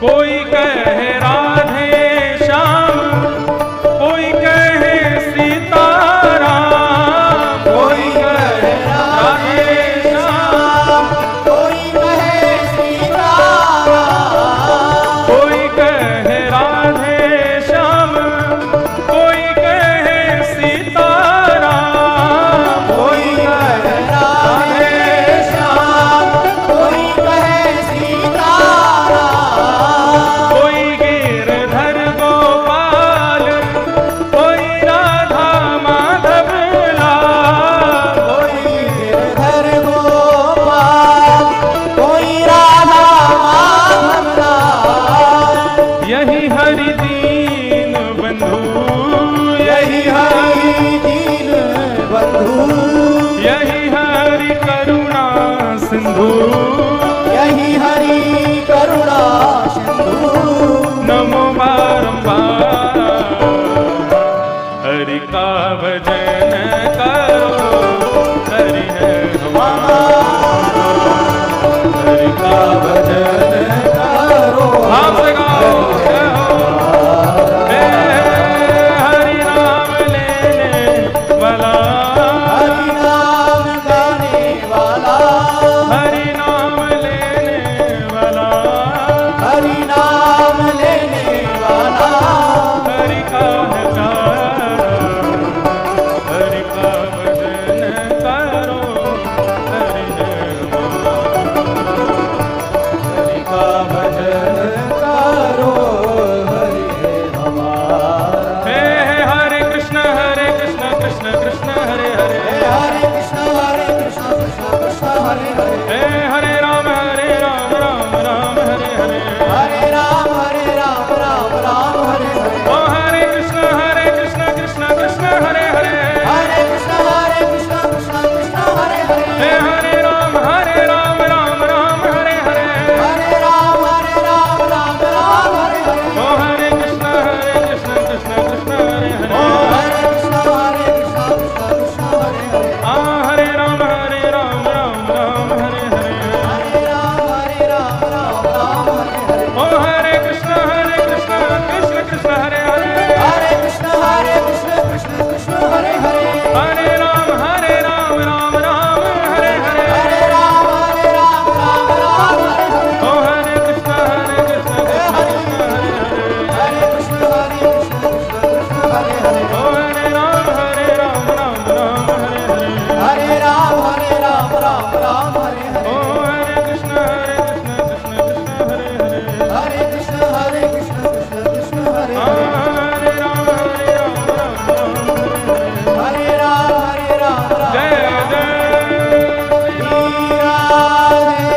कोई कहे राधे श्याम, कोई कहे सीताराम, कोई कहे राधे श्याम, कोई कहे सीताराम, कोई कहे राधे श्याम, कोई कहे सीताराम, कोई कहे राधे श्याम, कोई कहे सीताराम, कोई गिरधर गोपाल, कोई राधा माधव लाल, कोई गिरधर गोपाल, कोई राधा माधव लाल। यही हरि दीन बंधु, यही हरि दीन बंधु, यही हरि करुणा सिंधु, यही हरि करुणा सिंधु। नमो बारंबार हरि का भजन करो, हरि है हमारा। हरि का भजन करो, आप से गाओ, जय हो। हे हरि नाम लेने वाला, हरि नाम गाने वाला, हरि नाम लेने वाला, हरि नाम लेने वाला, हरि का है प्यारा, हरि का भजन करो, हरि है हमारा। हरि का भजन करो, हरि है हमारा। हे हरे कृष्ण कृष्ण कृष्ण हरे हरे, हरे कृष्ण कृष्ण कृष्ण हरे हरे, हे हरे राम राम राम हरे हरे, हरे राम राम राम हरे हरे, ओ हरे कृष्ण कृष्ण कृष्ण हरे हरे, हरे कृष्ण कृष्ण कृष्ण हरे हरे, हे हरे राम राम राम हरे हरे, हरे राम राम हरे हरे, ओ हरे कृष्ण कृष्ण कृष्ण हरे ओ हरे, हरे कृष्ण कृष्ण हरे हरे, आ हरे राम राम राम हरे हरे, हरे राम राम हरे हरे, ओ हरे कृष्ण कृष्ण कृष्ण हरे हरे, हरे कृष्ण कृष्ण कृष्ण हरे हरे, हरे राम राम राम हरे हरे, हरे राम राम हरे हरे, ओ हरे कृष्ण कृष्ण कृष्ण हरे हरे, हरे कृष्ण कृष्ण हरे हरे, ओ हरे राम राम हरे हरे, हरे राम राम हरे ओ हरे, हरे कृष्ण कृष्ण कृष्ण हरे हरे, हरे कृष्ण कृष्ण कृष्ण हरे आ हरे, हरे राम हरे हरे राम जय जय श्री राधे।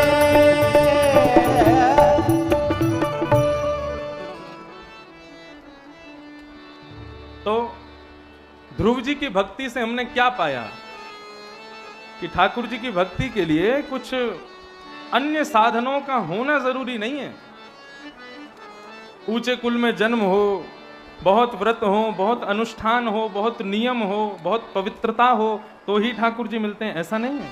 तो ध्रुव जी की भक्ति से हमने क्या पाया कि ठाकुर जी की भक्ति के लिए कुछ अन्य साधनों का होना जरूरी नहीं है। ऊंचे कुल में जन्म हो, बहुत व्रत हो, बहुत अनुष्ठान हो, बहुत नियम हो, बहुत पवित्रता हो तो ही ठाकुर जी मिलते हैं, ऐसा नहीं है।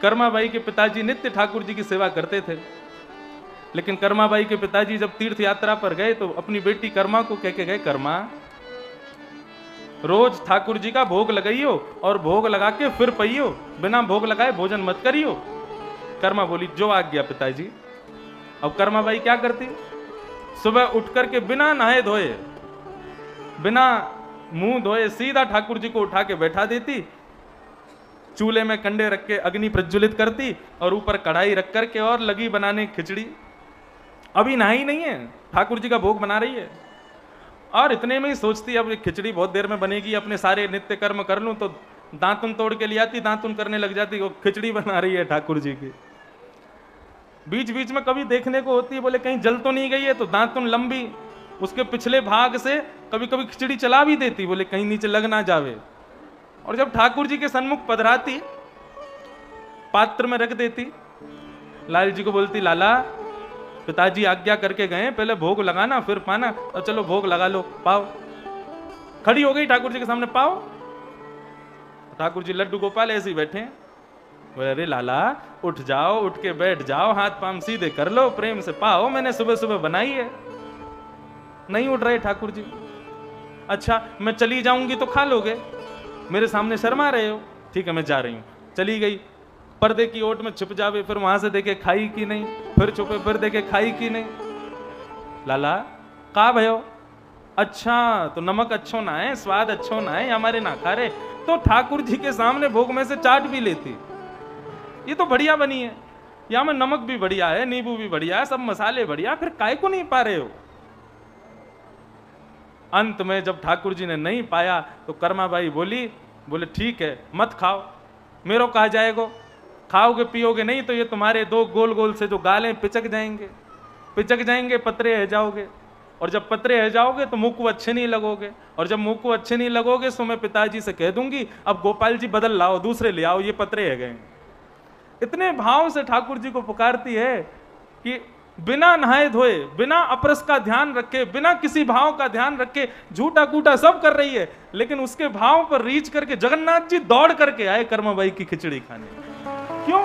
कर्माबाई के पिताजी नित्य ठाकुर जी की सेवा करते थे, लेकिन कर्माबाई के पिताजी जब तीर्थ यात्रा पर गए तो अपनी बेटी कर्मा को कह के गए, कर्मा रोज ठाकुर जी का भोग लगाइयो और भोग लगा के फिर पइयो, बिना भोग लगाए भोजन मत करियो। कर्मा बोली, जो आज्ञा पिताजी। अब कर्माबाई क्या करती, सुबह उठ करके बिना नहाए धोए, बिना मुंह धोए सीधा ठाकुर जी को उठा के बैठा देती, चूल्हे में कंडे रख के अग्नि प्रज्वलित करती और ऊपर कढ़ाई रख करके और लगी बनाने खिचड़ी। अभी नहाई नहीं है, ठाकुर जी का भोग बना रही है और इतने में ही सोचती अब खिचड़ी बहुत देर में बनेगी, अपने सारे नित्य कर्म कर लूं, तो दांतुन तोड़ के ले आती, दांतुन करने लग जाती, वो खिचड़ी बना रही है ठाकुर जी की। बीच बीच में कभी देखने को होती है, बोले कहीं जल तो नहीं गई है, तो दांतुन लंबी उसके पिछले भाग से कभी कभी खिचड़ी चला भी देती, बोले कहीं नीचे लग ना जावे। और जब ठाकुर जी के सन्मुख पधराती, पात्र में रख देती, लाल जी को बोलती, लाला पिताजी आज्ञा करके गए, पहले भोग लगाना फिर पाना, और चलो भोग लगा लो, पाओ। खड़ी हो गई ठाकुर जी के सामने, पाओ। ठाकुर जी लड्डू गोपाल ऐसे ही बैठे, बोले अरे लाला उठ जाओ, उठ के बैठ जाओ, हाथ पांव सीधे कर लो, प्रेम से पाओ, मैंने सुबह सुबह बनाई है। नहीं उठ रहे ठाकुर जी। अच्छा मैं चली जाऊंगी तो खा लोगे, मेरे सामने शर्मा रहे हो, ठीक है मैं जा रही हूं। चली गई, पर्दे की ओट में छुप जावे, फिर वहां से देखे खाई की नहीं, फिर छुपे, फिर देखे खाई की नहीं। लाला का भयो, अच्छा तो नमक अच्छो ना है, स्वाद अच्छो ना है, हमारे ना खा रहे, तो ठाकुर जी के सामने भोग में से चाट भी लेती, ये तो बढ़िया बनी है, यहाँ में नमक भी बढ़िया है, नींबू भी बढ़िया है, सब मसाले बढ़िया, फिर काय को नहीं पा रहे हो। अंत में जब ठाकुर जी ने नहीं पाया तो कर्माबाई बोली, बोले ठीक है मत खाओ, मेरो कहा जाएगा, खाओगे पियोगे नहीं तो ये तुम्हारे दो गोल गोल से जो गालें पिचक जाएंगे, पतरे रह जाओगे, और जब पतरे रह जाओगे तो मुंह को अच्छे नहीं लगोगे, और जब मुंह को अच्छे नहीं लगोगे तो मैं पिताजी से कह दूंगी अब गोपाल जी बदल लाओ, दूसरे ले आओ, ये पतरे रह गए। इतने भाव से ठाकुर जी को पुकारती है कि बिना नहाए धोए, बिना अपरस का ध्यान रखे, बिना किसी भाव का ध्यान रखे झूठा कूटा सब कर रही है, लेकिन उसके भाव पर रीच करके जगन्नाथ जी दौड़ करके आए कर्माबाई की खिचड़ी खाने। क्यों?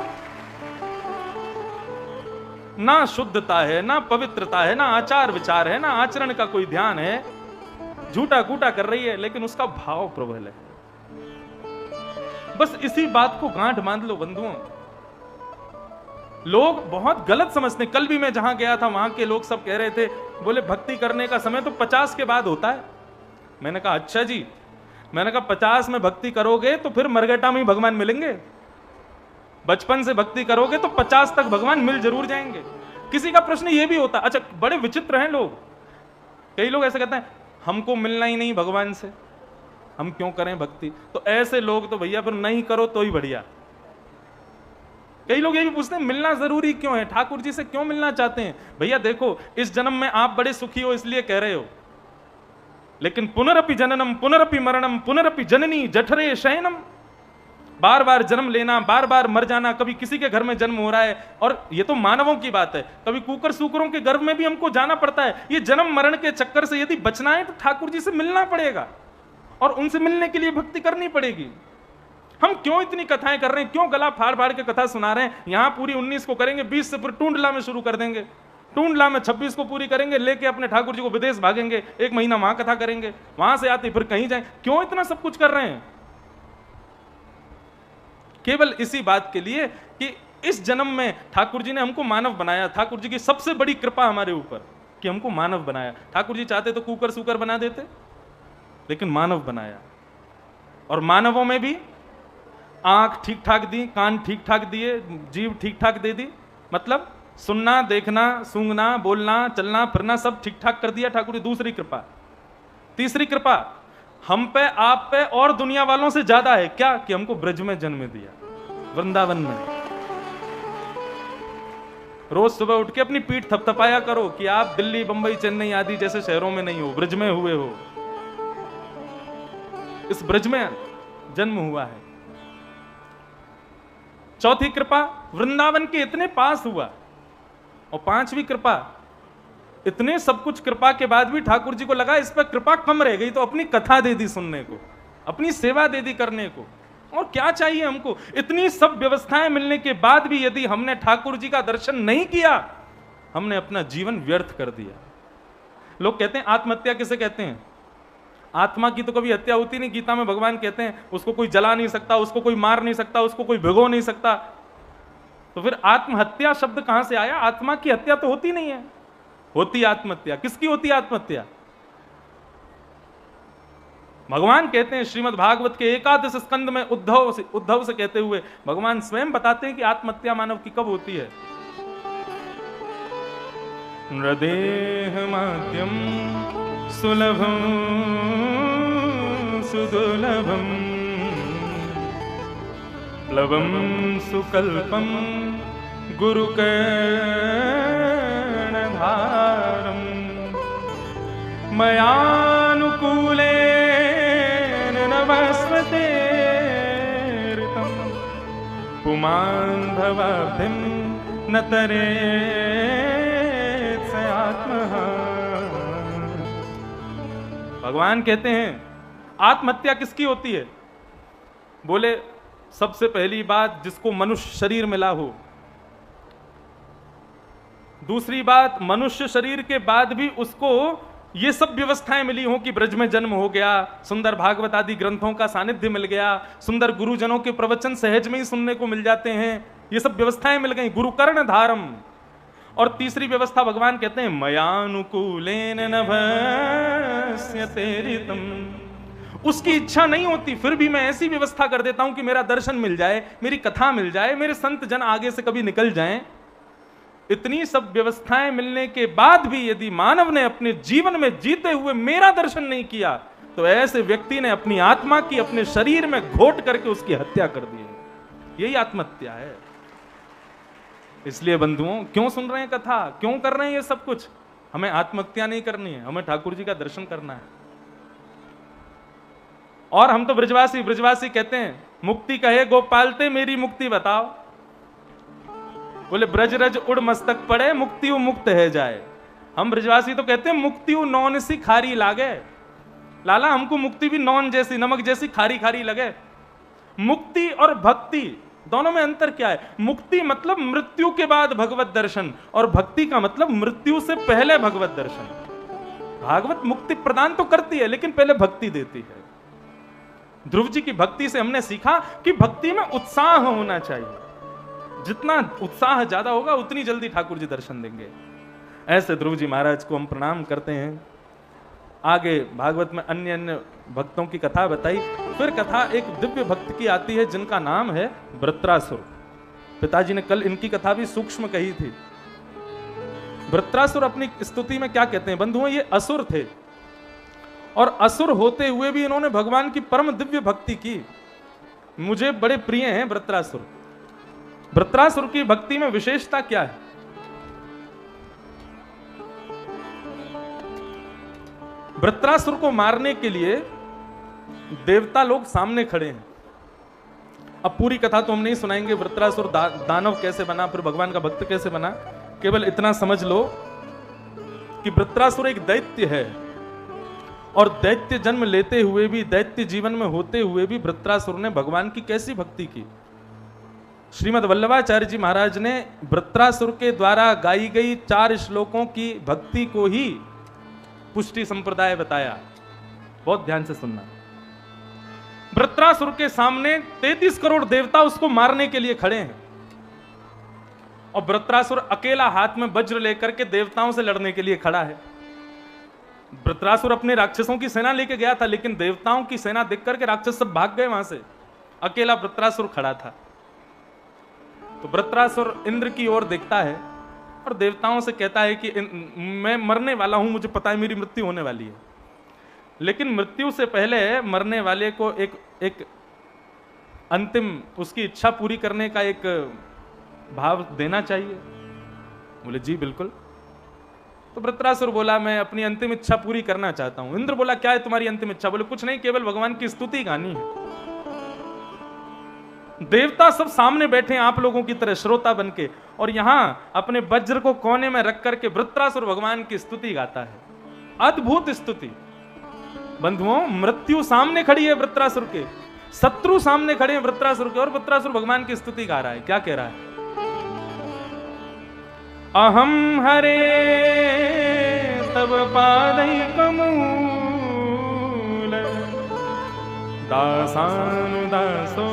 ना शुद्धता है, ना पवित्रता है, ना आचार विचार है, ना आचरण का कोई ध्यान है, झूठा कूटा कर रही है, लेकिन उसका भाव प्रबल है। बस इसी बात को गांठ बांध लो बंधुओं। लोग बहुत गलत समझते। कल भी मैं जहां गया था वहां के लोग सब कह रहे थे, बोले भक्ति करने का समय तो 50 के बाद होता है। मैंने कहा अच्छा जी, मैंने कहा 50 में भक्ति करोगे तो फिर मरगटा में ही भगवान मिलेंगे, बचपन से भक्ति करोगे तो 50 तक भगवान मिल जरूर जाएंगे। किसी का प्रश्न ये भी होता, अच्छा बड़े विचित्र हैं लोग, कई लोग ऐसे कहते हैं हमको मिलना ही नहीं भगवान से, हम क्यों करें भक्ति। तो ऐसे लोग तो भैया फिर नहीं करो तो ही बढ़िया। कई लोग ये भी पूछते हैं मिलना जरूरी क्यों है, ठाकुर जी से क्यों मिलना चाहते हैं। भैया देखो इस जन्म में आप बड़े सुखी हो इसलिए कह रहे हो, लेकिन पुनरपि जननम पुनरपि मरणम पुनरपि जननी जठरे शयनम, बार बार जन्म लेना, बार बार मर जाना। कभी किसी के घर में जन्म हो रहा है, और ये तो मानवों की बात है, कभी कुकर सूकरों के गर्भ में भी हमको जाना पड़ता है। ये जन्म मरण के चक्कर से यदि बचना है तो ठाकुर जी से मिलना पड़ेगा, और उनसे मिलने के लिए भक्ति करनी पड़ेगी। हम क्यों इतनी कथाएं कर रहे हैं, क्यों गला फाड़ फाड़ के कथा सुना रहे हैं। यहां पूरी 19 को करेंगे, 20 से फिर टूंडला में शुरू कर देंगे, टूंडला में 26 को पूरी करेंगे, लेके अपने ठाकुर जी को विदेश भागेंगे, 1 महीना वहां कथा करेंगे, वहां से आते फिर कहीं जाएं। क्यों इतना सब कुछ कर रहे हैं? केवल इसी बात के लिए कि इस जन्म में ठाकुर जी ने हमको मानव बनाया। ठाकुर जी की सबसे बड़ी कृपा हमारे ऊपर कि हमको मानव बनाया। ठाकुर जी चाहते तो कुकर सूकर बना देते, लेकिन मानव बनाया। और मानवों में भी आंख ठीक ठाक दी, कान ठीक ठाक दिए, जीभ ठीक ठाक दे दी, मतलब सुनना, देखना, सूंघना, बोलना, चलना फिरना सब ठीक ठाक कर दिया ठाकुर जी। दूसरी कृपा। तीसरी कृपा हम पे, आप पे और दुनिया वालों से ज्यादा है, क्या कि हमको ब्रज में जन्म दिया, वृंदावन में। रोज सुबह उठ के अपनी पीठ थपथपाया करो कि आप दिल्ली, बंबई, चेन्नई आदि जैसे शहरों में नहीं हो, ब्रज में हुए हो। इस ब्रज में जन्म हुआ है। चौथी कृपा वृंदावन के इतने पास हुआ। और 5वीं कृपा इतने सब कुछ कृपा के बाद भी ठाकुर जी को लगा इस पर कृपा कम रह गई, तो अपनी कथा दे दी सुनने को, अपनी सेवा दे दी करने को, और क्या चाहिए हमको। इतनी सब व्यवस्थाएं मिलने के बाद भी यदि हमने ठाकुर जी का दर्शन नहीं किया, हमने अपना जीवन व्यर्थ कर दिया। लोग कहते हैं आत्महत्या किसे कहते हैं? आत्मा की तो कभी हत्या होती नहीं। गीता में भगवान कहते हैं उसको कोई जला नहीं सकता, उसको कोई मार नहीं सकता, उसको कोई भिगो नहीं सकता। तो फिर आत्महत्या शब्द कहां से आया? आत्मा की हत्या तो होती नहीं है, होती आत्महत्या। किसकी होती आत्महत्या? भगवान कहते हैं श्रीमद् भागवत के 11 स्कंद में उद्धव से कहते हुए भगवान स्वयं बताते हैं कि आत्महत्या मानव की कब होती है। नृदेह माध्यम सुलभम सुदुलभम प्लवम सुकल्पम गुरुकर्णधारम मयानुकूलेन नवस्वतेर्तम पुमान् भवाब्धिं न तरेत् स आत्मः। भगवान कहते हैं आत्महत्या किसकी होती है? बोले सबसे पहली बात जिसको मनुष्य शरीर मिला हो। दूसरी बात मनुष्य शरीर के बाद भी उसको ये सब व्यवस्थाएं मिली हो कि ब्रज में जन्म हो गया, सुंदर भागवत आदि ग्रंथों का सानिध्य मिल गया, सुंदर गुरुजनों के प्रवचन सहज में ही सुनने को मिल जाते हैं, ये सब व्यवस्थाएं मिल गई, गुरुकर्ण धारम। और तीसरी व्यवस्था भगवान कहते हैं मयानुकूलेन नभस्यते ऋतम्। उसकी इच्छा नहीं होती फिर भी मैं ऐसी व्यवस्था कर देता हूं कि मेरा दर्शन मिल जाए, मेरी कथा मिल जाए, मेरे संत जन आगे से कभी निकल जाएं। इतनी सब व्यवस्थाएं मिलने के बाद भी यदि मानव ने अपने जीवन में जीते हुए मेरा दर्शन नहीं किया, तो ऐसे व्यक्ति ने अपनी आत्मा की अपने शरीर में घोट करके उसकी हत्या कर दी है। यही आत्महत्या है। इसलिए बंधुओं, क्यों सुन रहे हैं कथा, क्यों कर रहे हैं ये सब कुछ? हमें आत्महत्या नहीं करनी है, हमें ठाकुर जी का दर्शन करना है। और हम तो ब्रजवासी कहते हैं मुक्ति कहे गोपालते मेरी मुक्ति बताओ। बोले ब्रज रज उड़ मस्तक पड़े मुक्ति मुक्त है जाए। हम ब्रजवासी तो कहते हैं मुक्ति नौन सी खारी लागे। लाला हमको मुक्ति भी नौन जैसी, नमक जैसी खारी खारी लगे। मुक्ति और भक्ति दोनों में अंतर क्या है? मुक्ति मतलब मृत्यु के बाद भगवत दर्शन, और भक्ति का मतलब मृत्यु से पहले भगवत दर्शन। भागवत मुक्ति प्रदान तो करती है लेकिन पहले भक्ति देती है। ध्रुव जी की भक्ति से हमने सीखा कि भक्ति में उत्साह होना चाहिए। जितना उत्साह ज्यादा होगा उतनी जल्दी ठाकुर जी दर्शन देंगे। ऐसे ध्रुव जी महाराज को हम प्रणाम करते हैं। आगे भागवत में अन्य अन्य भक्तों की कथा बताई। फिर कथा एक दिव्य भक्त की आती है जिनका नाम है वृत्रासुर। पिताजी ने कल इनकी कथा भी सूक्ष्म कही थी। वृत्रासुर अपनी स्तुति में क्या कहते हैं? बंधुओं, ये असुर थे और असुर होते हुए भी इन्होंने भगवान की परम दिव्य भक्ति की। मुझे बड़े प्रिय हैं वृत्रासुर। वृत्रासुर की भक्ति में विशेषता क्या है? वृत्रासुर को मारने के लिए देवता लोग सामने खड़े हैं। अब पूरी कथा तो हम नहीं सुनाएंगे, वृत्रासुर दानव कैसे बना, फिर भगवान का भक्त कैसे बना। केवल इतना समझ लो कि वृत्रासुर एक दैत्य है, और दैत्य जन्म लेते हुए भी, दैत्य जीवन में होते हुए भी वृत्रासुर ने भगवान की कैसी भक्ति की। श्रीमद् वल्लभाचार्य जी महाराज ने वृत्रासुर के द्वारा गाई गई 4 श्लोकों की भक्ति को ही पुष्टि संप्रदाय बताया। बहुत ध्यान से सुनना। वृत्रासुर के सामने 33 करोड़ देवता उसको मारने के लिए खड़े हैं, और वृत्रासुर अकेला हाथ में वज्र लेकर के देवताओं से लड़ने के लिए खड़ा है। वृत्रासुर अपने राक्षसों की सेना लेके गया था, लेकिन देवताओं की सेना देख करके राक्षस सब भाग गए वहां से। अकेला वृत्रासुर खड़ा था। तो वृत्रासुर इंद्र की ओर देखता है और देवताओं से कहता है कि मैं मरने वाला हूं, मुझे पता है मेरी मृत्यु होने वाली है, लेकिन मृत्यु से पहले मरने वाले को एक अंतिम उसकी इच्छा पूरी करने का एक भाव देना चाहिए। बोले जी बिल्कुल। तो वृत्रासुर बोला मैं अपनी अंतिम इच्छा पूरी करना चाहता हूं। इंद्र बोला क्या है तुम्हारी अंतिम इच्छा? बोले कुछ नहीं, केवल भगवान की स्तुति गानी है। देवता सब सामने बैठे हैं आप लोगों की तरह श्रोता बनके, और यहां अपने वज्र को कोने में रख करके वृत्रासुर भगवान की स्तुति गाता है। अद्भुत स्तुति। बंधुओं, मृत्यु सामने खड़ी है वृत्रासुर के, शत्रु सामने खड़े हैं वृत्रासुर के, और वृत्रासुर भगवान की स्तुति गा रहा है। क्या कह रहा है? अहम हरे तब पादैकमूल दासानुदासो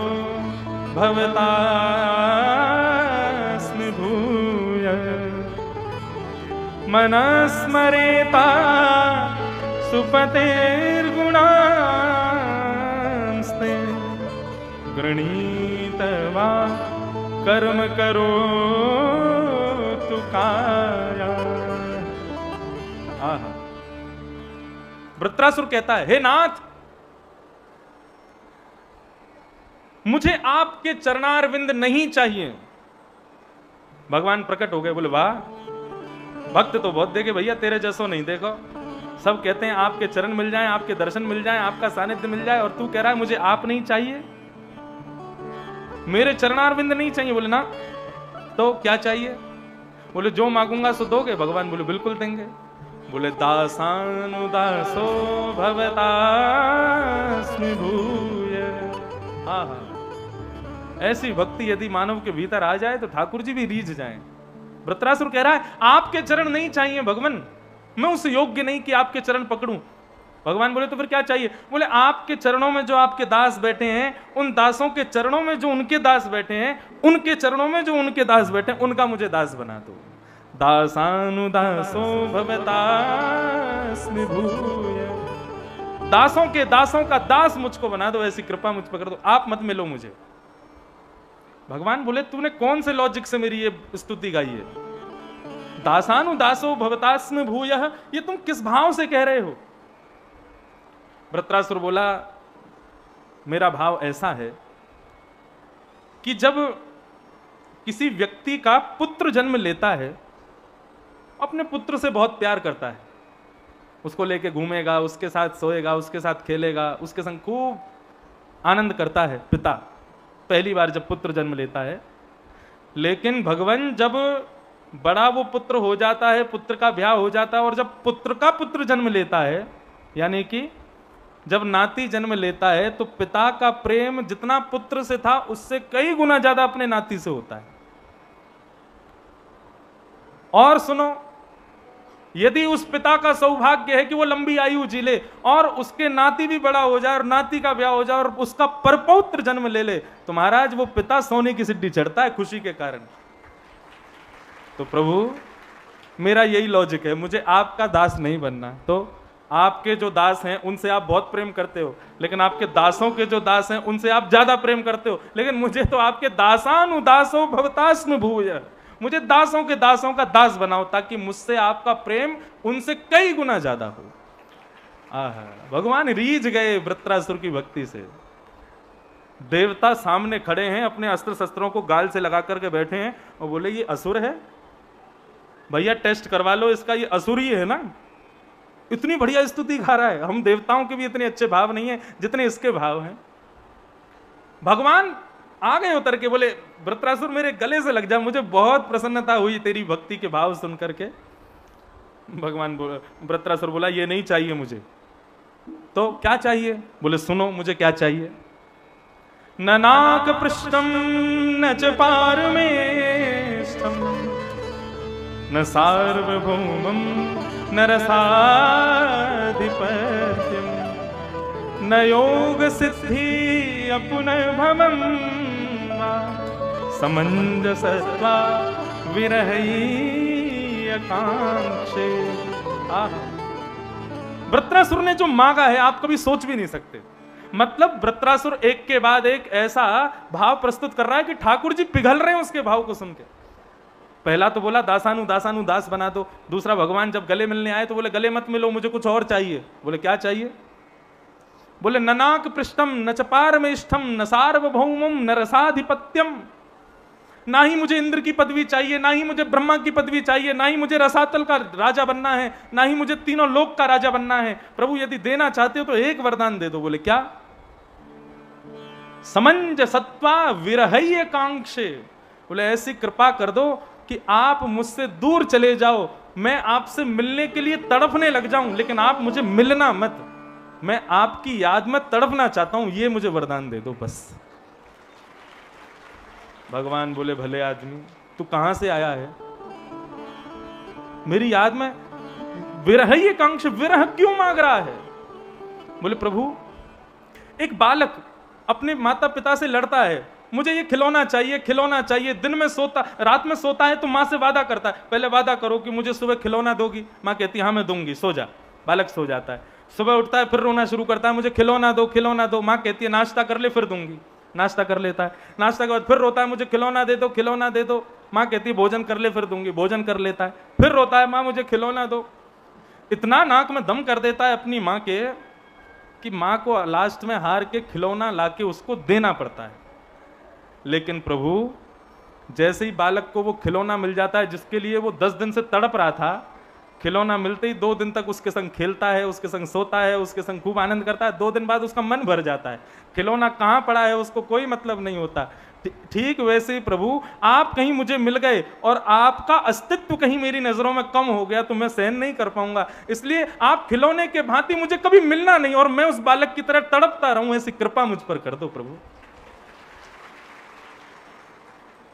भवतास्मि भूय मनस्मरेता सुपतेर्गुणांस्ते गृणीतवा कर्म करो तु काया। वृत्रासुर कहता है, हे नाथ, मुझे आपके चरणारविंद नहीं चाहिए। भगवान प्रकट हो गए, बोले वाह, भक्त तो बहुत देखे भैया, तेरे जैसो नहीं देखो। सब कहते हैं आपके चरण मिल जाएं, आपके दर्शन मिल जाएं, आपका सानिध्य मिल जाए, और तू कह रहा है मुझे आप नहीं चाहिए, मेरे चरणारविंद नहीं चाहिए। बोले ना, तो क्या चाहिए? बोले जो मांगूंगा सो दोगे? भगवान बोले बिल्कुल देंगे। बोले दासानुदासो भवतास्मि भूय। हाँ, ऐसी भक्ति यदि मानव के भीतर आ जाए तो ठाकुर जी भी रीझ जाएं। वृत्रासुर कह रहा है आपके चरण नहीं चाहिए भगवान, मैं उस योग्य नहीं कि आपके चरण पकड़ूं। भगवान बोले तो फिर क्या चाहिए? बोले आपके चरणों में जो आपके दास बैठे हैं, उन दासों के चरणों में जो उनके दास बैठे हैं, उनके चरणों में जो उनके दास बैठे हैं, उनका मुझे दास बना दो। दासानुदासो भवतास्मि भूय। दासों के दासों का दास मुझको बना दो, ऐसी कृपा मुझ पर कर दो, आप मत मिलो मुझे। भगवान बोले तूने कौन से लॉजिक से मेरी ये स्तुति गाई है? दासानुदासो भवतास्मि भूयः, ये तुम किस भाव से कह रहे हो? वृत्रासुर बोला मेरा भाव ऐसा है कि जब किसी व्यक्ति का पुत्र जन्म लेता है, अपने पुत्र से बहुत प्यार करता है, उसको लेके घूमेगा, उसके साथ सोएगा, उसके साथ खेलेगा, उसके संग खूब आनंद करता है पिता, पहली बार जब पुत्र जन्म लेता है। लेकिन भगवान जब बड़ा वो पुत्र हो जाता है, पुत्र का ब्याह हो जाता है, और जब पुत्र का पुत्र जन्म लेता है, यानी कि जब नाती जन्म लेता है, तो पिता का प्रेम जितना पुत्र से था उससे कई गुना ज्यादा अपने नाती से होता है। और सुनो, यदि उस पिता का सौभाग्य है कि वो लंबी आयु जी ले और उसके नाती भी बड़ा हो जाए और नाती का ब्याह हो जाए और उसका परपौत्र जन्म ले ले, तो महाराज वो पिता सोने की सिद्धि चढ़ता है खुशी के कारण। तो प्रभु मेरा यही लॉजिक है, मुझे आपका दास नहीं बनना। तो आपके जो दास हैं उनसे आप बहुत प्रेम करते हो, लेकिन आपके दासों के जो दास हैं उनसे आप ज्यादा प्रेम करते हो, लेकिन मुझे तो आपके दासानुदासो भवतास्मि भूय, मुझे दासों के दासों का दास बनाओ, ताकि मुझसे आपका प्रेम उनसे कई गुना ज्यादा हो। भगवान रीझ गए वृत्रासुर की भक्ति से। देवता सामने खड़े हैं, अपने अस्त्र शस्त्रों को गाल से लगा करके बैठे हैं और बोले ये असुर है भैया, टेस्ट करवा लो इसका, ये असुर ही है ना। इतनी बढ़िया स्तुति गा रहा है। हम देवताओं के भी इतने अच्छे भाव नहीं है जितने इसके भाव हैं। भगवान आ गए उतर के, बोले वृत्रासुर मेरे गले से लग जा, मुझे बहुत प्रसन्नता हुई तेरी भक्ति के भाव सुन करके। भगवान वृत्रासुर बोला ये नहीं चाहिए मुझे। तो क्या चाहिए? बोले सुनो मुझे क्या चाहिए। न नाक पृष्ठम न च पारमेष्ठम न सार्वभौमम न रसाधिपत्यम न योग सिद्धि अपुनर्भवम समंजसत्वा विरहैकांक्षे। वृत्रासुर ने जो मांगा है आप कभी सोच भी नहीं सकते। मतलब वृत्रासुर एक के बाद एक ऐसा भाव प्रस्तुत कर रहा है कि ठाकुर जी पिघल रहे हैं उसके भाव को सुन के। पहला तो बोला दासानु दास बना दो। दूसरा भगवान जब गले मिलने आए तो बोले गले मत मिलो, मुझे कुछ और चाहिए। बोले क्या चाहिए? बोले ननाक पृष्ठम न च पारमेष्ठम न सार्वभौमम न रसाधिपत्यम। ना ही मुझे इंद्र की पदवी चाहिए, ना ही मुझे ब्रह्मा की पदवी चाहिए, ना ही मुझे रसातल का राजा बनना है, ना ही मुझे तीनों लोक का राजा बनना है। प्रभु यदि देना चाहते हो तो एक वरदान दे दो। बोले क्या? समंजसत्वा विरहय कांक्षे, बोले ऐसी कृपा कर दो कि आप मुझसे दूर चले जाओ, मैं आपसे मिलने के लिए तड़पने लग जाऊं, लेकिन आप मुझे मिलना मत, मैं आपकी याद में तड़पना चाहता हूं, ये मुझे वरदान दे दो बस। भगवान बोले भले आदमी, तू कहां से आया है? मेरी याद में विरह ये कांक्ष, विरह क्यों मांग रहा है? बोले प्रभु, एक बालक अपने माता पिता से लड़ता है, मुझे ये खिलौना चाहिए, खिलौना चाहिए, दिन में सोता, रात में सोता है तो माँ से वादा करता है, पहले वादा करो कि मुझे सुबह खिलौना दोगी। माँ कहती है हाँ मैं दूंगी, सो जा। बालक सो जाता है, सुबह उठता है फिर रोना शुरू करता है, मुझे खिलौना दो, खिलौना दो। माँ कहती है नाश्ता कर ले फिर दूंगी, नाश्ता कर लेता है, नाश्ता के बाद फिर रोता है, मुझे खिलौना दे दो, खिलौना दे दो। माँ कहती है भोजन कर ले फिर दूंगी, भोजन कर लेता है, फिर रोता है, माँ मुझे खिलौना दो। इतना नाक में दम कर देता है अपनी माँ के कि माँ को लास्ट में हार के खिलौना लाके उसको देना पड़ता है। लेकिन प्रभु जैसे ही बालक को वो खिलौना मिल जाता है जिसके लिए वो 10 दिन से तड़प रहा था, खिलौना मिलते ही 2 दिन तक उसके संग खेलता है, उसके संग सोता है, उसके संग खूब आनंद करता है। 2 दिन बाद उसका मन भर जाता है, खिलौना कहाँ पड़ा है उसको कोई मतलब नहीं होता। ठीक वैसे ही प्रभु आप कहीं मुझे मिल गए और आपका अस्तित्व कहीं मेरी नजरों में कम हो गया तो मैं सहन नहीं कर पाऊंगा, इसलिए आप खिलौने के भांति मुझे कभी मिलना नहीं और मैं उस बालक की तरह तड़पता रहूं, ऐसी कृपा मुझ पर कर दो प्रभु।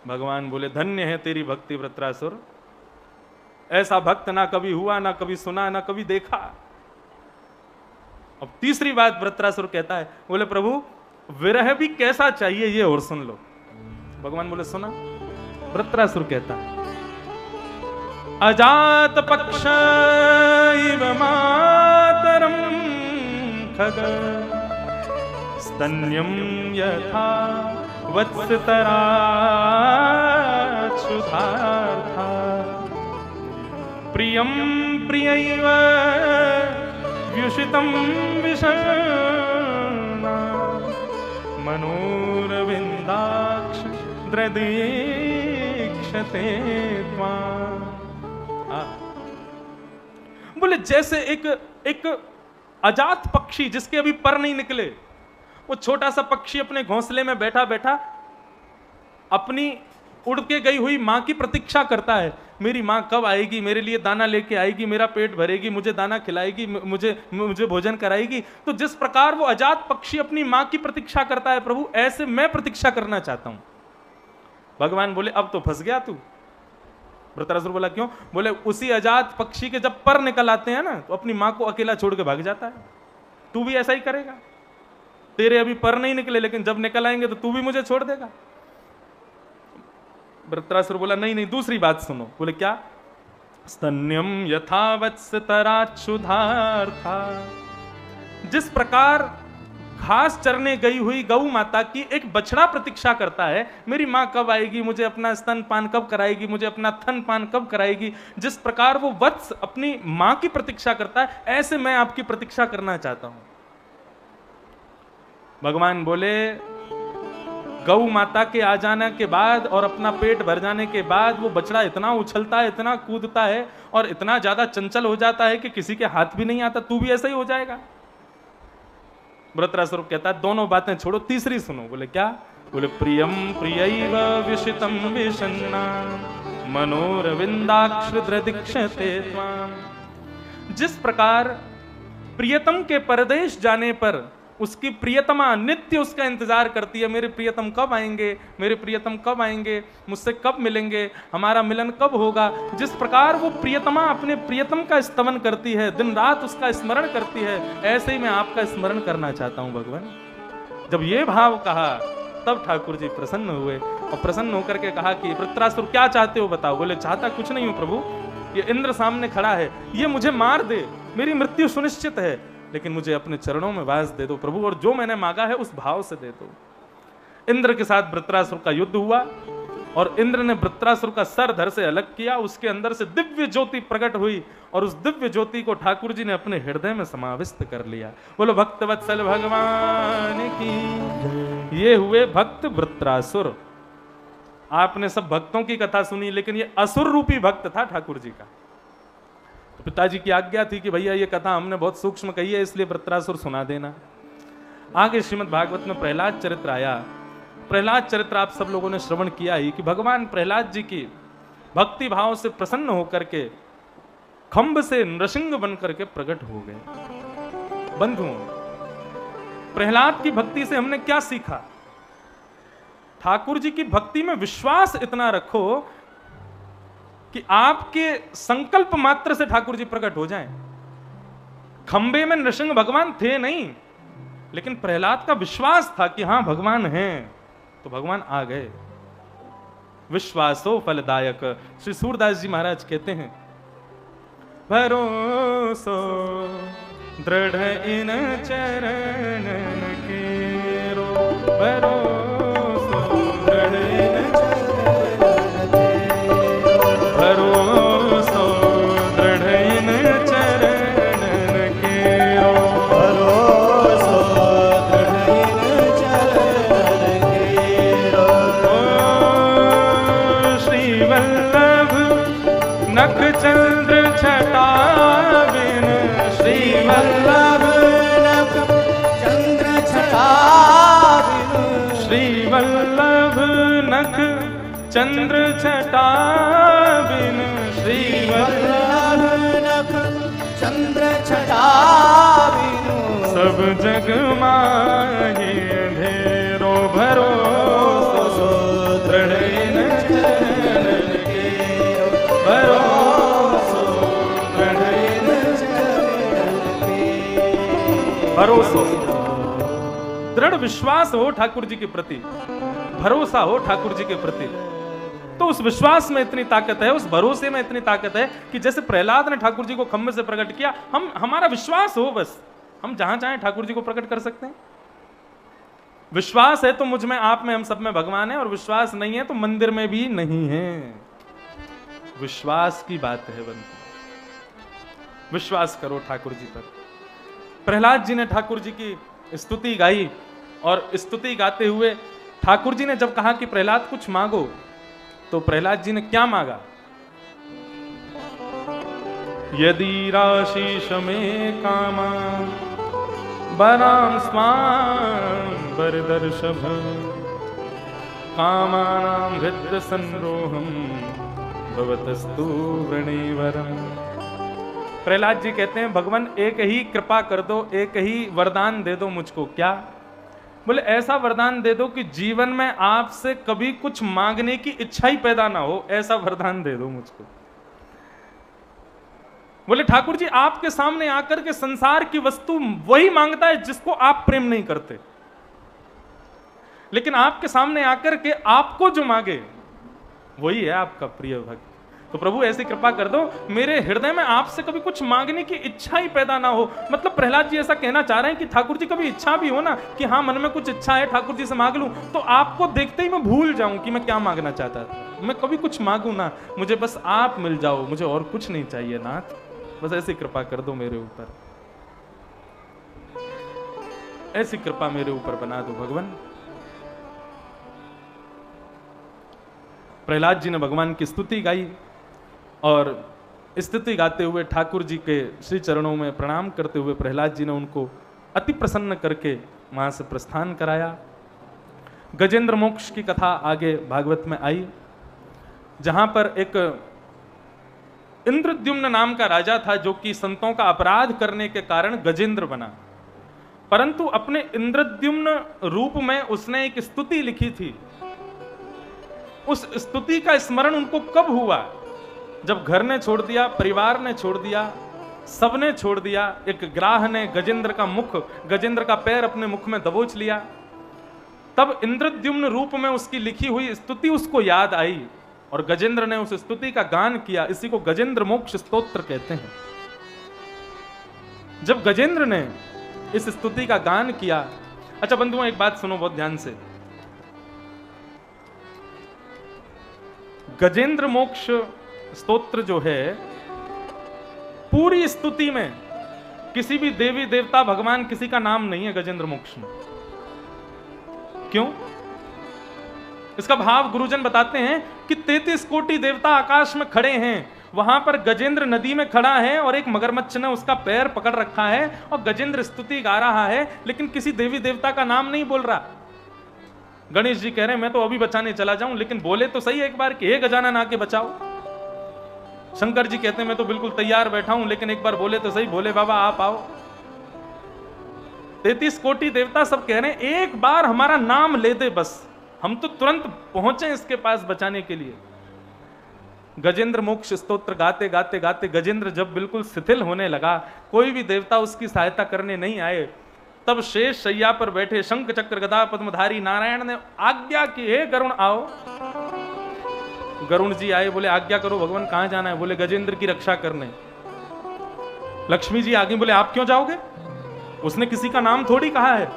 भगवान बोले धन्य है तेरी भक्ति वृत्रासुर, ऐसा भक्त ना कभी हुआ, ना कभी सुना, ना कभी देखा। अब तीसरी बात वृत्रासुर कहता है, बोले प्रभु विरह भी कैसा चाहिए ये और सुन लो। भगवान बोले सुना। वृत्रासुर कहता है अजात पक्ष इव मातरम खग स्तन्यम यथा वत्सतरा क्षुधार्था प्रियम प्रियैव व्युषितं विषण्णा मनोरविन्दाक्ष दृदीक्षते त्वाम्। बोले जैसे एक अजात पक्षी जिसके अभी पर नहीं निकले, वो छोटा सा पक्षी अपने घोंसले में बैठा बैठा अपनी उड़ के गई हुई मां की प्रतीक्षा करता है, मेरी मां कब आएगी, मेरे लिए दाना लेके आएगी, मेरा पेट भरेगी, मुझे दाना खिलाएगी, मुझे भोजन कराएगी। तो जिस प्रकार वो अजात पक्षी अपनी मां की प्रतीक्षा करता है प्रभु, ऐसे मैं प्रतीक्षा करना चाहता हूं। भगवान बोले अब तो फंस गया तू। वृत्रासुर बोला क्यों? बोले उसी अजात पक्षी के जब पर निकल आते हैं ना तो अपनी मां को अकेला छोड़ के भाग जाता है, तू भी ऐसा ही करेगा। तेरे अभी पर नहीं निकले लेकिन जब निकल आएंगे तो तू भी मुझे छोड़ देगा। वृत्रासुर बोला नहीं नहीं दूसरी बात सुनो। बोले क्या? स्तन्यम यथा वत्सतराक्षुधार्था, जिस प्रकार घास चरने गई हुई गौ माता की एक बछड़ा प्रतीक्षा करता है, मेरी मां कब आएगी, मुझे अपना स्तन पान कब कराएगी, मुझे अपना थन पान कब कराएगी, जिस प्रकार वो वत्स अपनी मां की प्रतीक्षा करता है, ऐसे मैं आपकी प्रतीक्षा करना चाहता हूं। भगवान बोले गौ माता के आ जाने के बाद और अपना पेट भर जाने के बाद वो बछड़ा इतना उछलता है, इतना कूदता है और इतना ज्यादा चंचल हो जाता है कि किसी के हाथ भी नहीं आता। तू भी ऐसा ही हो जाएगा। वृत्रासुर कहता है दोनों बातें छोड़ो, तीसरी सुनो। बोले क्या? बोले प्रियम प्रियैव विषितं विषण्णा मनोरविंदाक्ष दृदीक्षते त्वाम्। जिस प्रकार प्रियतम के परदेश जाने पर उसकी प्रियतमा नित्य उसका इंतजार करती है, मेरे प्रियतम कब आएंगे, मेरे प्रियतम कब आएंगे, मुझसे कब मिलेंगे, हमारा मिलन कब होगा। जिस प्रकार वो प्रियतमा अपने प्रियतम का स्तवन करती है, दिन रात उसका स्मरण करती है, ऐसे ही मैं आपका स्मरण करना चाहता हूं भगवान। जब ये भाव कहा तब ठाकुर जी प्रसन्न हुए और प्रसन्न होकर के कहा कि वृत्रासुर क्या चाहते हो बताओ। बोले चाहता कुछ नहीं हूं प्रभु, ये इंद्र सामने खड़ा है, ये मुझे मार दे, मेरी मृत्यु सुनिश्चित है, लेकिन मुझे अपने चरणों में वास दे दो प्रभु, और जो मैंने मांगा है उस भाव से दे दो। इंद्र के साथ वृत्रासुर का युद्ध हुआ और इंद्र ने वृत्रासुर का सर धड़ से अलग किया, उसके अंदर से दिव्य ज्योति प्रकट हुई और उस दिव्य ज्योति को ठाकुर जी ने अपने हृदय में समाविष्ट कर लिया। बोलो भक्त वत्सल भगवान की। ये हुए भक्त वृत्रासुर। आपने सब भक्तों की कथा सुनी, लेकिन ये असुर रूपी भक्त था ठाकुर जी का। पिताजी की आज्ञा थी कि भैया ये कथा हमने बहुत सूक्ष्म कही है, इसलिए वृत्रासुर सुना देना। आगे श्रीमद् भागवत में प्रहलाद चरित्र आया। प्रहलाद चरित्र आप सब लोगों ने श्रवण किया ही कि भगवान प्रहलाद जी की भक्ति भाव से प्रसन्न होकर के खंभ से नृसिंह बन करके प्रकट हो गए। बंधुओं, प्रहलाद की भक्ति से हमने क्या सीखा? ठाकुर जी की भक्ति में विश्वास इतना रखो कि आपके संकल्प मात्र से ठाकुर जी प्रकट हो जाएं। खंबे में नृसिंह भगवान थे नहीं, लेकिन प्रहलाद का विश्वास था कि हां भगवान हैं, तो भगवान आ गए। विश्वासो फलदायक। श्री सूरदास जी महाराज कहते हैं, भरोसो दृढ़ इन चरणन केरो, भरोसो दृढ़ इन चरणन केरो, भरोसो दृढ़ इन चरणन केरो, भरोसो दृढ़ इन चरणन केरो। श्री वल्लभ नख चंद्र छटा बिन, श्री वल्लभ नख चंद्र छटा बिनु, श्री वल्लभ नख चंद्र छटा बिन, श्री वल्लभ नख चंद्र छटा बिनु, सब जग माहि अंधेरो, भरोसो दृढ़ इन चरणन केरो, भरोसो दृढ़ इन चरणन केरो। भरोसो, दृढ़ विश्वास हो ठाकुर जी के प्रति, भरोसा हो ठाकुर जी के प्रति। तो उस विश्वास में इतनी ताकत है, उस भरोसे में इतनी ताकत है कि जैसे प्रहलाद ने ठाकुर जी को खंभे से प्रकट किया, हमारा विश्वास हो, बस हम जहां चाहें ठाकुर जी को प्रकट कर सकते हैं। विश्वास है तो मुझ में, आप में, हम सब में भगवान है, और विश्वास नहीं है तो मंदिर में भी नहीं है। विश्वास की बात है बंधु, विश्वास करो ठाकुर जी पर। प्रहलाद जी ने ठाकुर जी की स्तुति गाई, और स्तुति गाते हुए ठाकुर जी ने जब कहा कि प्रहलाद कुछ मांगो, तो प्रहलाद जी ने क्या मांगा? यदि राशीष में कामा बराम स्वाम बरदर्शभ, कामानां हृदय संरोहम भवतस्तु वृणीवरम। प्रहलाद जी कहते हैं, भगवान एक ही कृपा कर दो, एक ही वरदान दे दो मुझको। क्या? बोले ऐसा वरदान दे दो कि जीवन में आपसे कभी कुछ मांगने की इच्छा ही पैदा ना हो, ऐसा वरदान दे दो मुझको। बोले ठाकुर जी आपके सामने आकर के संसार की वस्तु वही मांगता है जिसको आप प्रेम नहीं करते, लेकिन आपके सामने आकर के आपको जो मांगे वही है आपका प्रिय भक्त। तो प्रभु ऐसी कृपा कर दो, मेरे हृदय में आपसे कभी कुछ मांगने की इच्छा ही पैदा ना हो। मतलब प्रहलाद जी ऐसा कहना चाह रहे हैं कि ठाकुर जी कभी इच्छा भी हो ना कि हाँ मन में कुछ इच्छा है, ठाकुर जी से मांग लूं, तो आपको देखते ही मैं भूल जाऊं कि मैं क्या मांगना चाहता था। मैं कभी कुछ मांगू ना, मुझे बस आप मिल जाओ, मुझे और कुछ नहीं चाहिए नाथ, बस ऐसी कृपा कर दो मेरे ऊपर, ऐसी कृपा मेरे ऊपर बना दो भगवान। प्रहलाद जी ने भगवान की स्तुति गाई, और स्तुति गाते हुए ठाकुर जी के श्री चरणों में प्रणाम करते हुए प्रहलाद जी ने उनको अति प्रसन्न करके वहां से प्रस्थान कराया। गजेंद्र मोक्ष की कथा आगे भागवत में आई, जहां पर एक इंद्रद्युम्न नाम का राजा था जो कि संतों का अपराध करने के कारण गजेंद्र बना, परंतु अपने इंद्रद्युम्न रूप में उसने एक स्तुति लिखी थी। उस स्तुति का स्मरण उनको कब हुआ? जब घर ने छोड़ दिया, परिवार ने छोड़ दिया, सबने छोड़ दिया, एक ग्राह ने गजेंद्र का पैर अपने मुख में दबोच लिया, तब इंद्रद्युम्न रूप में उसकी लिखी हुई स्तुति उसको याद आई, और गजेंद्र ने उस स्तुति का गान किया। इसी को गजेंद्र मोक्ष स्तोत्र कहते हैं। जब गजेंद्र ने इस स्तुति का गान किया, अच्छा बंधुओं एक बात सुनो बहुत ध्यान से, गजेंद्र मोक्ष स्तोत्र जो है, पूरी स्तुति में किसी भी देवी देवता भगवान किसी का नाम नहीं है गजेंद्र मोक्ष में। क्यों? इसका भाव गुरुजन बताते हैं कि 33 कोटि देवता आकाश में खड़े हैं वहां पर गजेंद्र नदी में खड़ा है और एक मगरमच्छ ने उसका पैर पकड़ रखा है और गजेंद्र स्तुति गा रहा है, लेकिन किसी देवी देवता का नाम नहीं बोल रहा। गणेश जी कह रहे हैं मैं तो अभी बचाने चला जाऊं, लेकिन बोले तो सही एक बार कि हे गजानन आके बचाओ। शंकर जी कहते हैं मैं तो बिल्कुल तैयार बैठा हूं, लेकिन एक बार बोले तो सही, भोले बाबा आप आओ। 33 कोटि देवता सब कह रहे हैं एक बार हमारा नाम ले दे बस, हम तो तुरंत पहुंचे इसके पास बचाने के लिए। गजेंद्र मोक्ष स्तोत्र गाते गाते गाते गजेंद्र जब बिल्कुल शिथिल होने लगा, कोई भी देवता उसकी सहायता करने नहीं आए, तब शेष शैया पर बैठे शंख चक्र गदा पद्मधारी नारायण ने आज्ञा की, हे गरुण आओ। गरुण जी आए, बोले आज्ञा करो भगवान, कहां जाना है? बोले गजेंद्र की रक्षा करने। लक्ष्मी जी आगे, बोले आप क्यों जाओगे? उसने किसी का नाम थोड़ी कहा है,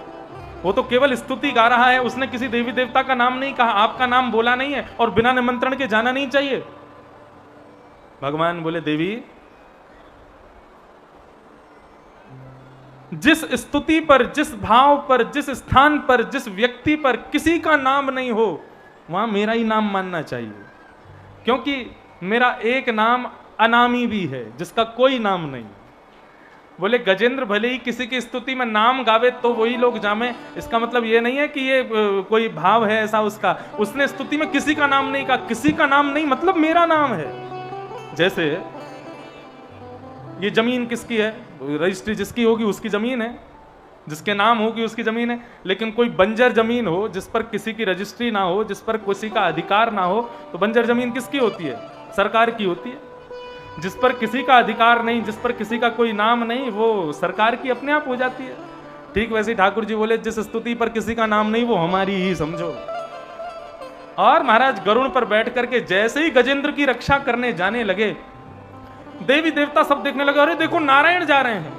वो तो केवल स्तुति गा रहा है, उसने किसी देवी देवता का नाम नहीं कहा, आपका नाम बोला नहीं है और बिना निमंत्रण के जाना नहीं चाहिए। भगवान बोले देवी, जिस स्तुति पर, जिस भाव पर, जिस स्थान पर, जिस व्यक्ति पर किसी का नाम नहीं हो, वहां मेरा ही नाम मानना चाहिए, क्योंकि मेरा एक नाम अनामी भी है जिसका कोई नाम नहीं। बोले गजेंद्र भले ही किसी की स्तुति में नाम गावे तो वही लोग जामे, इसका मतलब ये नहीं है कि ये कोई भाव है ऐसा उसका। उसने स्तुति में किसी का नाम नहीं कहा, किसी का नाम नहीं मतलब मेरा नाम है। जैसे ये जमीन किसकी है, रजिस्ट्री जिसकी होगी उसकी जमीन है, जिसके नाम होगी उसकी जमीन है। लेकिन कोई बंजर जमीन हो जिस पर किसी की रजिस्ट्री ना हो, जिस पर किसी का अधिकार ना हो, तो बंजर जमीन किसकी होती है? सरकार की होती है। जिस पर किसी का अधिकार नहीं, जिस पर किसी का कोई नाम नहीं, वो सरकार की अपने आप हो जाती है। ठीक वैसे ठाकुर जी बोले जिस स्तुति पर किसी का नाम नहीं वो हमारी ही समझो। और महाराज गरुड़ पर बैठ करके जैसे ही गजेंद्र की रक्षा करने जाने लगे, देवी देवता सब देखने लगे, अरे देखो नारायण जा रहे हैं।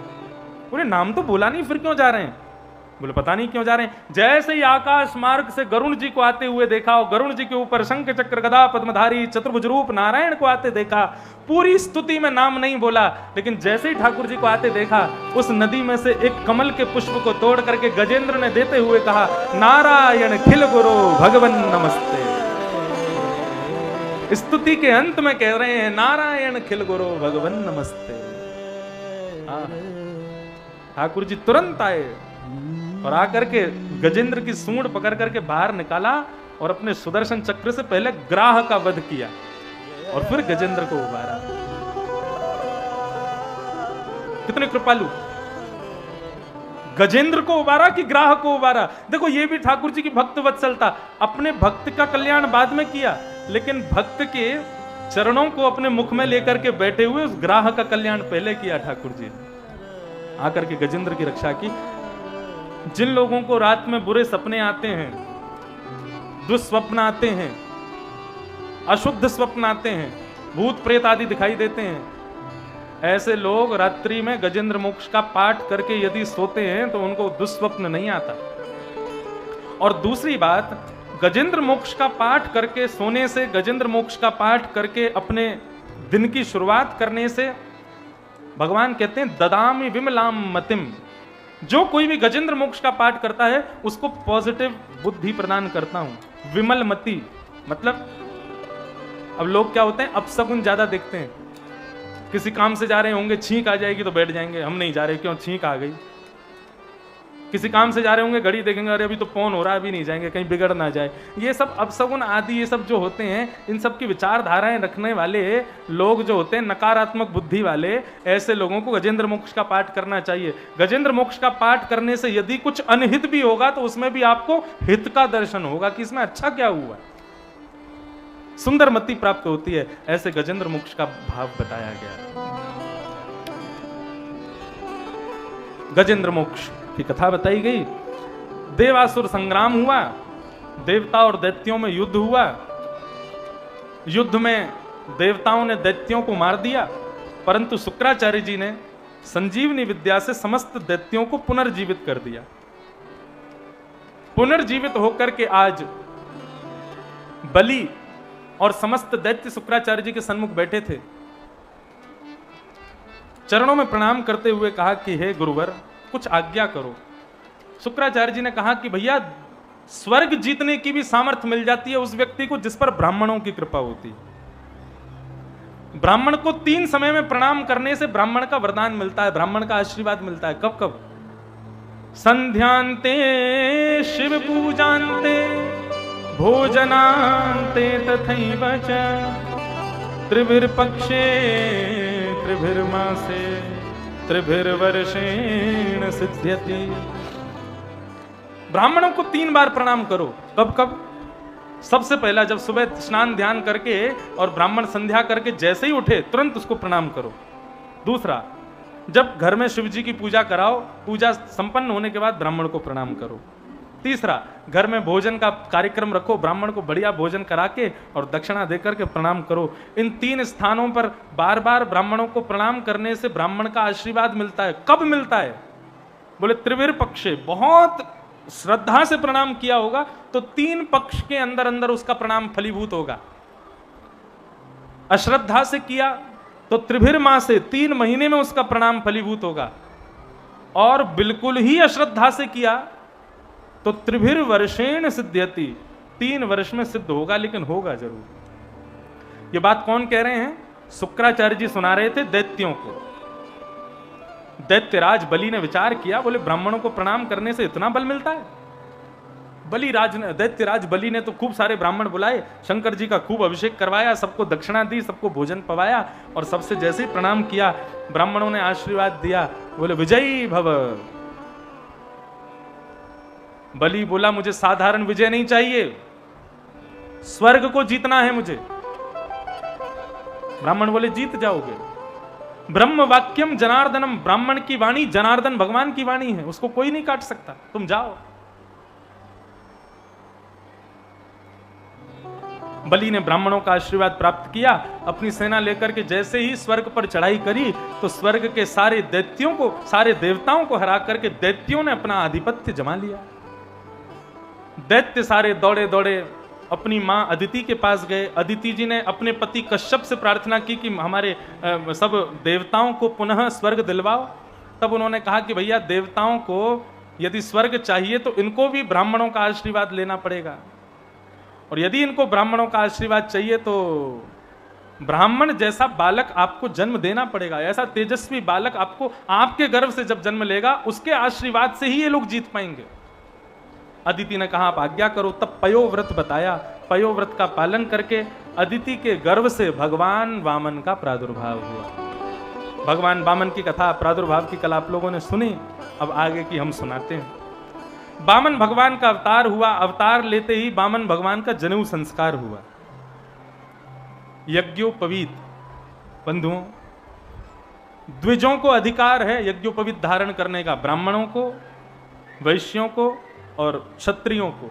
बोले नाम तो बोला नहीं, फिर क्यों जा रहे हैं? बोले पता नहीं क्यों जा रहे हैं। जैसे ही आकाश मार्ग से गरुड़ जी को आते हुए देखा और गरुड़ जी के ऊपर शंख चक्र गदा पद्मधारी चतुर्भुज रूप नारायण को आते देखा, पूरी स्तुति में नाम नहीं बोला, लेकिन जैसे ही ठाकुर जी को आते देखा, उस नदी में से एक कमल के पुष्प को तोड़ करके गजेंद्र ने देते हुए कहा, नारायण खिल गुरु भगवन नमस्ते। स्तुति के अंत में कह रहे हैं नारायण खिल गुरु भगवन नमस्ते। ठाकुर जी तुरंत आए और आकर के गजेंद्र की सूंड पकड़ करके बाहर निकाला और अपने सुदर्शन चक्र से पहले ग्राह का वध किया और फिर गजेंद्र को उबारा। कितने कृपालु! गजेंद्र को उबारा कि ग्राह को उबारा? देखो ये भी ठाकुर जी की भक्त वत्सलता। अपने भक्त का कल्याण बाद में किया, लेकिन भक्त के चरणों को अपने मुख में लेकर के बैठे हुए उस ग्राह का कल्याण पहले किया ठाकुर जी ने। आकर के गजेंद्र की रक्षा की। जिन लोगों को रात में बुरे सपने आते हैं, दुस्वप्न आते हैं, अशुद्ध स्वप्न आते हैं, भूत प्रेत आदि दिखाई देते हैं, ऐसे लोग रात्रि में गजेंद्र मोक्ष का पाठ करके यदि सोते हैं तो उनको दुस्वप्न नहीं आता। और दूसरी बात, गजेंद्र मोक्ष का पाठ करके सोने से, गजेंद्र मोक्ष का पाठ करके अपने दिन की शुरुआत करने से भगवान कहते हैं ददामि विमलाम मतिम। जो कोई भी गजेंद्र मोक्ष का पाठ करता है उसको पॉजिटिव बुद्धि प्रदान करता हूं। विमल मति मतलब, अब लोग क्या होते हैं, अपशकुन ज्यादा देखते हैं। किसी काम से जा रहे होंगे, छींक आ जाएगी तो बैठ जाएंगे, हम नहीं जा रहे, क्यों, छींक आ गई। किसी काम से जा रहे होंगे, घड़ी देखेंगे, अरे अभी तो फोन हो रहा है, अभी नहीं जाएंगे, कहीं बिगड़ ना जाए। ये सब अपशकुन आदि ये सब जो होते हैं, इन सब की विचारधाराएं रखने वाले लोग जो होते हैं, नकारात्मक बुद्धि वाले, ऐसे लोगों को गजेंद्र मोक्ष का पाठ करना चाहिए। गजेंद्र मोक्ष का पाठ करने से यदि कुछ अनहित भी होगा तो उसमें भी आपको हित का दर्शन होगा कि इसमें अच्छा क्या हुआ, सुंदर मति प्राप्त होती है। ऐसे गजेंद्र मोक्ष का भाव बताया गया। गजेंद्र मोक्ष की कथा बताई गई। देवासुर संग्राम हुआ, देवता और दैत्यों में युद्ध हुआ। युद्ध में देवताओं ने दैत्यों को मार दिया, परंतु शुक्राचार्य जी ने संजीवनी विद्या से समस्त दैत्यों को पुनर्जीवित कर दिया। पुनर्जीवित होकर के आज बलि और समस्त दैत्य शुक्राचार्य जी के सन्मुख बैठे थे। चरणों में प्रणाम करते हुए कहा कि हे गुरुवर, कुछ आज्ञा करो। शुक्राचार्य जी ने कहा कि भैया, स्वर्ग जीतने की भी सामर्थ्य मिल जाती है उस व्यक्ति को जिस पर ब्राह्मणों की कृपा होती है। ब्राह्मण को 3 समय में प्रणाम करने से ब्राह्मण का वरदान मिलता है, ब्राह्मण का आशीर्वाद मिलता है। कब कब? संध्यांते शिव पूजान्ते भोजनान्ते तथैव च त्रिभिर्पक्षे त्रिभिर्मासे त्रिभिर्वर्षेण सिद्ध्यति। ब्राह्मणों को 3 बार प्रणाम करो। कब कब? सबसे पहला जब सुबह स्नान ध्यान करके और ब्राह्मण संध्या करके जैसे ही उठे तुरंत उसको प्रणाम करो। दूसरा, जब घर में शिव जी की पूजा कराओ, पूजा संपन्न होने के बाद ब्राह्मण को प्रणाम करो। तीसरा, घर में भोजन का कार्यक्रम रखो, ब्राह्मण को बढ़िया भोजन करा के और दक्षिणा देकर के प्रणाम करो। इन 3 स्थानों पर बार बार ब्राह्मणों को प्रणाम करने से ब्राह्मण का आशीर्वाद मिलता है। कब मिलता है? बोले त्रिवीर पक्षे, बहुत श्रद्धा से प्रणाम किया होगा तो 3 पक्ष के अंदर अंदर उसका प्रणाम फलीभूत होगा। अश्रद्धा से किया तो त्रिभिर माह से 3 महीने में उसका प्रणाम फलीभूत होगा, और बिल्कुल ही अश्रद्धा से किया तो त्रिभिर वर्षेण सिद्ध्यति, 3 वर्ष में सिद्ध होगा, लेकिन होगा जरूर। ये बात कौन कह रहे हैं? शुक्राचार्य जी सुना रहे थे दैत्यों को। दैत्यराज बलि ने विचार किया, बोले ब्राह्मणों को प्रणाम करने से इतना बल मिलता है। दैत्यराज बलि ने तो खूब सारे ब्राह्मण बुलाए, शंकर जी का खूब अभिषेक करवाया, सबको दक्षिणा दी, सबको भोजन पवाया, और सबसे जैसे ही प्रणाम किया ब्राह्मणों ने आशीर्वाद दिया, बोले विजयी भव। बलि बोला मुझे साधारण विजय नहीं चाहिए, स्वर्ग को जीतना है मुझे। ब्राह्मण बोले जीत जाओगे। ब्रह्म वाक्यम जनार्दनम, ब्राह्मण की वाणी जनार्दन भगवान की वाणी है, उसको कोई नहीं काट सकता, तुम जाओ। बलि ने ब्राह्मणों का आशीर्वाद प्राप्त किया, अपनी सेना लेकर के जैसे ही स्वर्ग पर चढ़ाई करी तो स्वर्ग के सारे दैत्यों को, सारे देवताओं को हरा करके दैत्यों ने अपना आधिपत्य जमा लिया। दैत्य सारे दौड़े दौड़े अपनी मां अदिति के पास गए। अदिति जी ने अपने पति कश्यप से प्रार्थना की कि हमारे सब देवताओं को पुनः स्वर्ग दिलवाओ। तब उन्होंने कहा कि भैया देवताओं को यदि स्वर्ग चाहिए तो इनको भी ब्राह्मणों का आशीर्वाद लेना पड़ेगा, और यदि इनको ब्राह्मणों का आशीर्वाद चाहिए तो ब्राह्मण जैसा बालक आपको जन्म देना पड़ेगा। ऐसा तेजस्वी बालक आपको आपके गर्भ से जब जन्म लेगा उसके आशीर्वाद से ही ये लोग जीत पाएंगे। अदिति ने कहा आप आज्ञा करो। तब पयोव्रत बताया। पयोव्रत का पालन करके अदिति के गर्भ से भगवान वामन का प्रादुर्भाव हुआ। भगवान वामन की कथा, प्रादुर्भाव की कल आप लोगों ने सुनी, अब आगे की हम सुनाते हैं। वामन भगवान का अवतार हुआ। अवतार लेते ही वामन भगवान का जनेऊ संस्कार हुआ। यज्ञोपवीत बंधुओं, द्विजों को अधिकार है यज्ञोपवीत धारण करने का, ब्राह्मणों को, वैश्यों को और क्षत्रियों को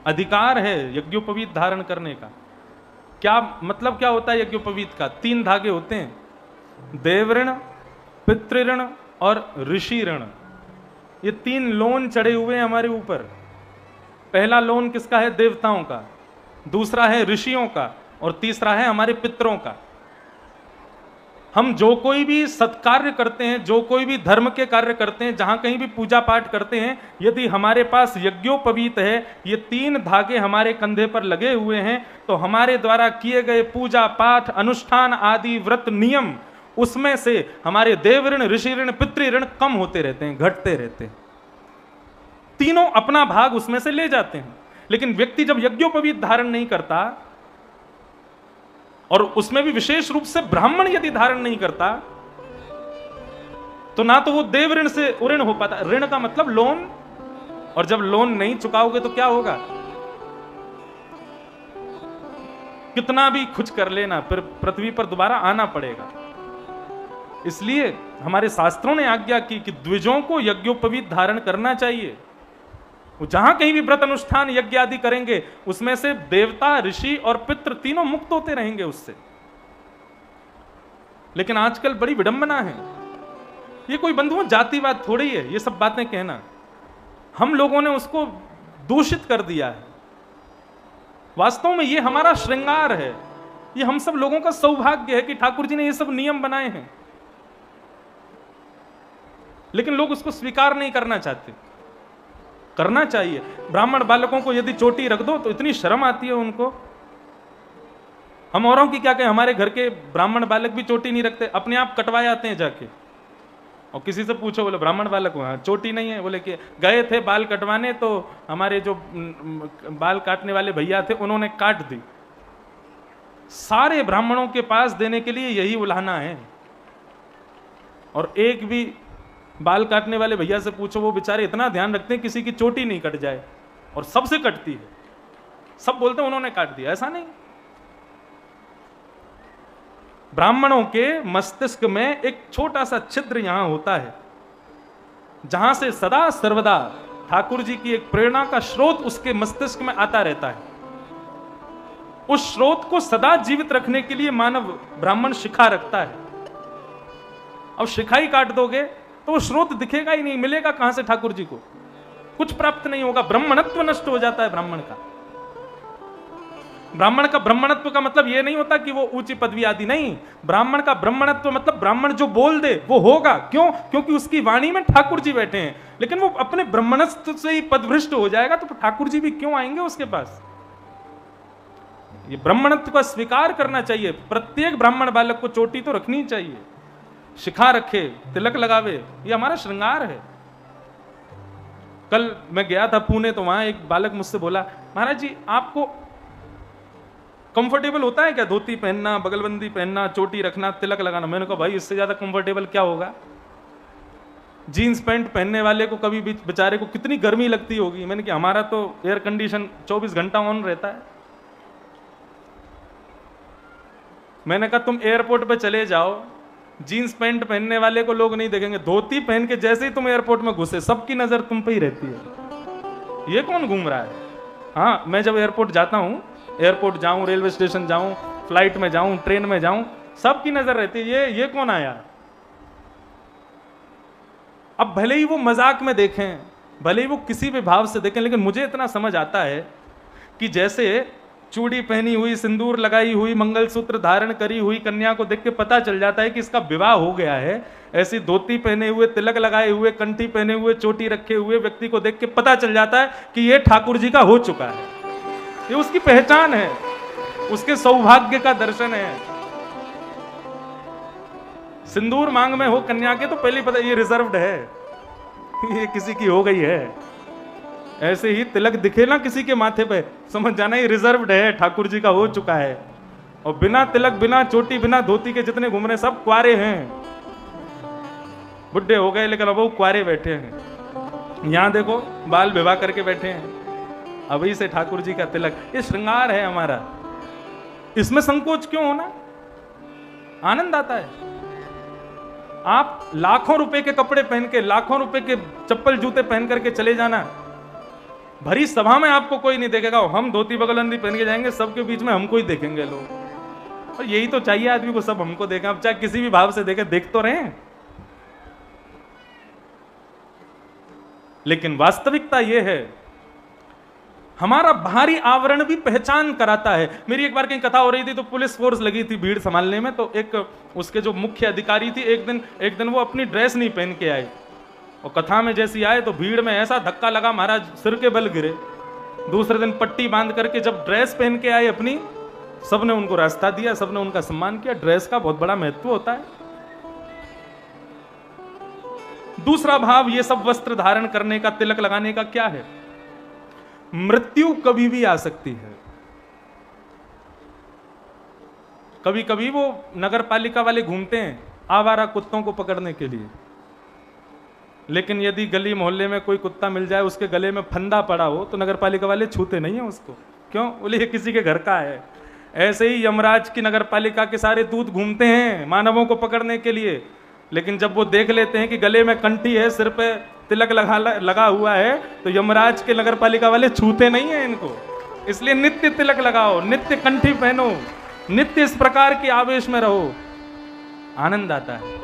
अधिकार है यज्ञोपवीत धारण करने का। क्या मतलब क्या होता है यज्ञोपवीत का? 3 धागे होते हैं, देवऋण, पितृऋण और ऋषि ऋण। ये 3 लोन चढ़े हुए हैं हमारे ऊपर। पहला लोन किसका है? देवताओं का, दूसरा है ऋषियों का, और तीसरा है हमारे पितरों का। हम जो कोई भी सत्कार्य करते हैं, जो कोई भी धर्म के कार्य करते हैं, जहां कहीं भी पूजा पाठ करते हैं, यदि हमारे पास यज्ञोपवीत है, ये 3 धागे हमारे कंधे पर लगे हुए हैं, तो हमारे द्वारा किए गए पूजा पाठ, अनुष्ठान आदि व्रत नियम, उसमें से हमारे देव ऋण, ऋषि ऋण, पितृ ऋण कम होते रहते हैं, घटते रहते हैं। तीनों अपना भाग उसमें से ले जाते हैं। लेकिन व्यक्ति जब यज्ञोपवीत धारण नहीं करता, और उसमें भी विशेष रूप से ब्राह्मण यदि धारण नहीं करता, तो ना तो वो देव ऋण से उऋण हो पाता। ऋण का मतलब लोन, और जब लोन नहीं चुकाओगे तो क्या होगा? कितना भी कुछ कर लेना, फिर पृथ्वी पर दोबारा आना पड़ेगा। इसलिए हमारे शास्त्रों ने आज्ञा की कि द्विजों को यज्ञोपवीत धारण करना चाहिए। वो जहां कहीं भी व्रत अनुष्ठान यज्ञ आदि करेंगे, उसमें से देवता, ऋषि और पितृ तीनों मुक्त होते रहेंगे उससे। लेकिन आजकल बड़ी विडंबना है। ये कोई बंधुओं जातिवाद थोड़ी है ये सब बातें कहना। हम लोगों ने उसको दूषित कर दिया है। वास्तव में ये हमारा श्रृंगार है, ये हम सब लोगों का सौभाग्य है कि ठाकुर जी ने ये सब नियम बनाए हैं, लेकिन लोग उसको स्वीकार नहीं करना चाहते। करना चाहिए। ब्राह्मण बालकों को यदि चोटी रख दो तो इतनी शर्म आती है उनको। हम औरों की क्या कहें, हमारे घर के ब्राह्मण बालक भी चोटी नहीं रखते, अपने आप कटवाए आते हैं जाके। और किसी से पूछो, बोले ब्राह्मण बालक वहाँ चोटी नहीं है, बोले कि गए थे बाल कटवाने तो हमारे जो बाल काटने वाले भैया थे उन्होंने काट दी। सारे ब्राह्मणों के पास देने के लिए यही उलाहना है। और एक भी बाल काटने वाले भैया से पूछो, वो बेचारे इतना ध्यान रखते हैं किसी की चोटी नहीं कट जाए, और सबसे कटती है। सब बोलते हैं उन्होंने काट दिया, ऐसा नहीं। ब्राह्मणों के मस्तिष्क में एक छोटा सा छिद्र यहां होता है, जहां से सदा सर्वदा ठाकुर जी की एक प्रेरणा का स्रोत उसके मस्तिष्क में आता रहता है। उस स्रोत को सदा जीवित रखने के लिए मानव ब्राह्मण शिखा रखता है। अब शिखा ही काट दोगे तो वो स्रोत दिखेगा ही नहीं, मिलेगा कहां से ठाकुर जी को, कुछ प्राप्त नहीं होगा, ब्राह्मणत्व नष्ट हो जाता है ब्राह्मण का। ब्राह्मण का ब्राह्मणत्व का मतलब यह नहीं होता कि वो ऊंची पदवी आदि, नहीं। ब्राह्मण का ब्राह्मणत्व मतलब ब्राह्मण जो बोल दे वो होगा। क्यों? क्योंकि उसकी वाणी में ठाकुर जी बैठे हैं। लेकिन वो अपने ब्राह्मणत्व से ही पदभ्रष्ट हो जाएगा तो ठाकुर जी भी क्यों आएंगे उसके पास? ये ब्राह्मणत्व का स्वीकार करना चाहिए। प्रत्येक ब्राह्मण बालक को चोटी तो रखनी चाहिए, शिखा रखे, तिलक लगावे, ये हमारा श्रृंगार है। कल मैं गया था पुणे, तो वहां एक बालक मुझसे बोला, महाराज जी आपको कंफर्टेबल होता है क्या धोती पहनना, बगलबंदी पहनना, चोटी रखना, तिलक लगाना? मैंने कहा भाई इससे ज्यादा कंफर्टेबल क्या होगा? जीन्स पैंट पहनने वाले को कभी भी बेचारे को कितनी गर्मी लगती होगी। मैंने कहा हमारा तो एयर कंडीशन 24 घंटा ऑन रहता है। मैंने कहा तुम एयरपोर्ट पे चले जाओ, जीन्स पैंट पहनने वाले को लोग नहीं देखेंगे, धोती पहन के जैसे ही तुम एयरपोर्ट में घुसे सबकी नजर तुम पे ही रहती है। ये कौन घूम रहा है? हाँ, मैं जब एयरपोर्ट जाता हूं, एयरपोर्ट जाऊं, रेलवे स्टेशन जाऊं, फ्लाइट में जाऊं, ट्रेन में जाऊं, सबकी नजर रहती है ये कौन आया। अब भले ही वो मजाक में देखें, भले ही वो किसी भी भाव से देखें, लेकिन मुझे इतना समझ आता है कि जैसे चूड़ी पहनी हुई, सिंदूर लगाई हुई, मंगलसूत्र धारण करी हुई कन्या को देख के पता चल जाता है कि इसका विवाह हो गया है, ऐसी धोती पहने हुए, तिलक लगाए हुए, कंठी पहने हुए, चोटी रखे हुए व्यक्ति को देख के पता चल जाता है कि ये ठाकुर जी का हो चुका है। ये उसकी पहचान है, उसके सौभाग्य का दर्शन है। सिंदूर मांग में हो कन्या के तो पहले पता ये रिजर्व्ड है, ये किसी की हो गई है। ऐसे ही तिलक दिखे ना किसी के माथे पे, समझ जाना ये रिजर्व्ड है, ठाकुर जी का हो चुका है। और बिना तिलक, बिना चोटी, बिना धोती के जितने घूम रहे सब कुआरे हैं, बुढ़े हो गए लेकिन अब वो कुआरे बैठे हैं। यहां देखो बाल विवाह करके बैठे हैं, अभी से ठाकुर जी का तिलक। ये श्रृंगार है हमारा, इसमें संकोच क्यों होना? आनंद आता है। आप लाखों रुपए के कपड़े पहन के, लाखों रुपए के चप्पल जूते पहन करके चले जाना, भरी सभा में आपको कोई नहीं देखेगा। हम धोती बगलबंदी पहन के जाएंगे, सबके बीच में हमको ही देखेंगे लोग। और यही तो चाहिए आदमी को, सब हमको देखें। अब चाहे किसी भी भाव से देखें, देख तो रहे हैं। लेकिन वास्तविकता यह है, हमारा बाहरी आवरण भी पहचान कराता है। मेरी एक बार कहीं कथा हो रही थी तो पुलिस फोर्स लगी थी भीड़ संभालने में, तो एक उसके जो मुख्य अधिकारी थी, एक दिन वो अपनी ड्रेस नहीं पहन के आए, और कथा में जैसी आए तो भीड़ में ऐसा धक्का लगा, महाराज सिर के बल गिरे। दूसरे दिन पट्टी बांध करके जब ड्रेस पहन के आए अपनी, सबने उनको रास्ता दिया, सबने उनका सम्मान किया। ड्रेस का बहुत बड़ा महत्व होता है। दूसरा भाव ये सब वस्त्र धारण करने का, तिलक लगाने का क्या है? मृत्यु कभी भी आ सकती है। कभी कभी वो नगर पालिका वाले घूमते हैं आवारा कुत्तों को पकड़ने के लिए, लेकिन यदि गली मोहल्ले में कोई कुत्ता मिल जाए, उसके गले में फंदा पड़ा हो, तो नगर पालिका वाले छूते नहीं है उसको। क्यों? बोले ये किसी के घर का है। ऐसे ही यमराज की नगर पालिका के सारे दूत घूमते हैं मानवों को पकड़ने के लिए, लेकिन जब वो देख लेते हैं कि गले में कंठी है, सिर पे तिलक लगा हुआ है, तो यमराज के नगर पालिका वाले छूते नहीं है इनको। इसलिए नित्य तिलक लगाओ, नित्य कंठी पहनो, नित्य इस प्रकार के आवेश में रहो, आनंद आता है।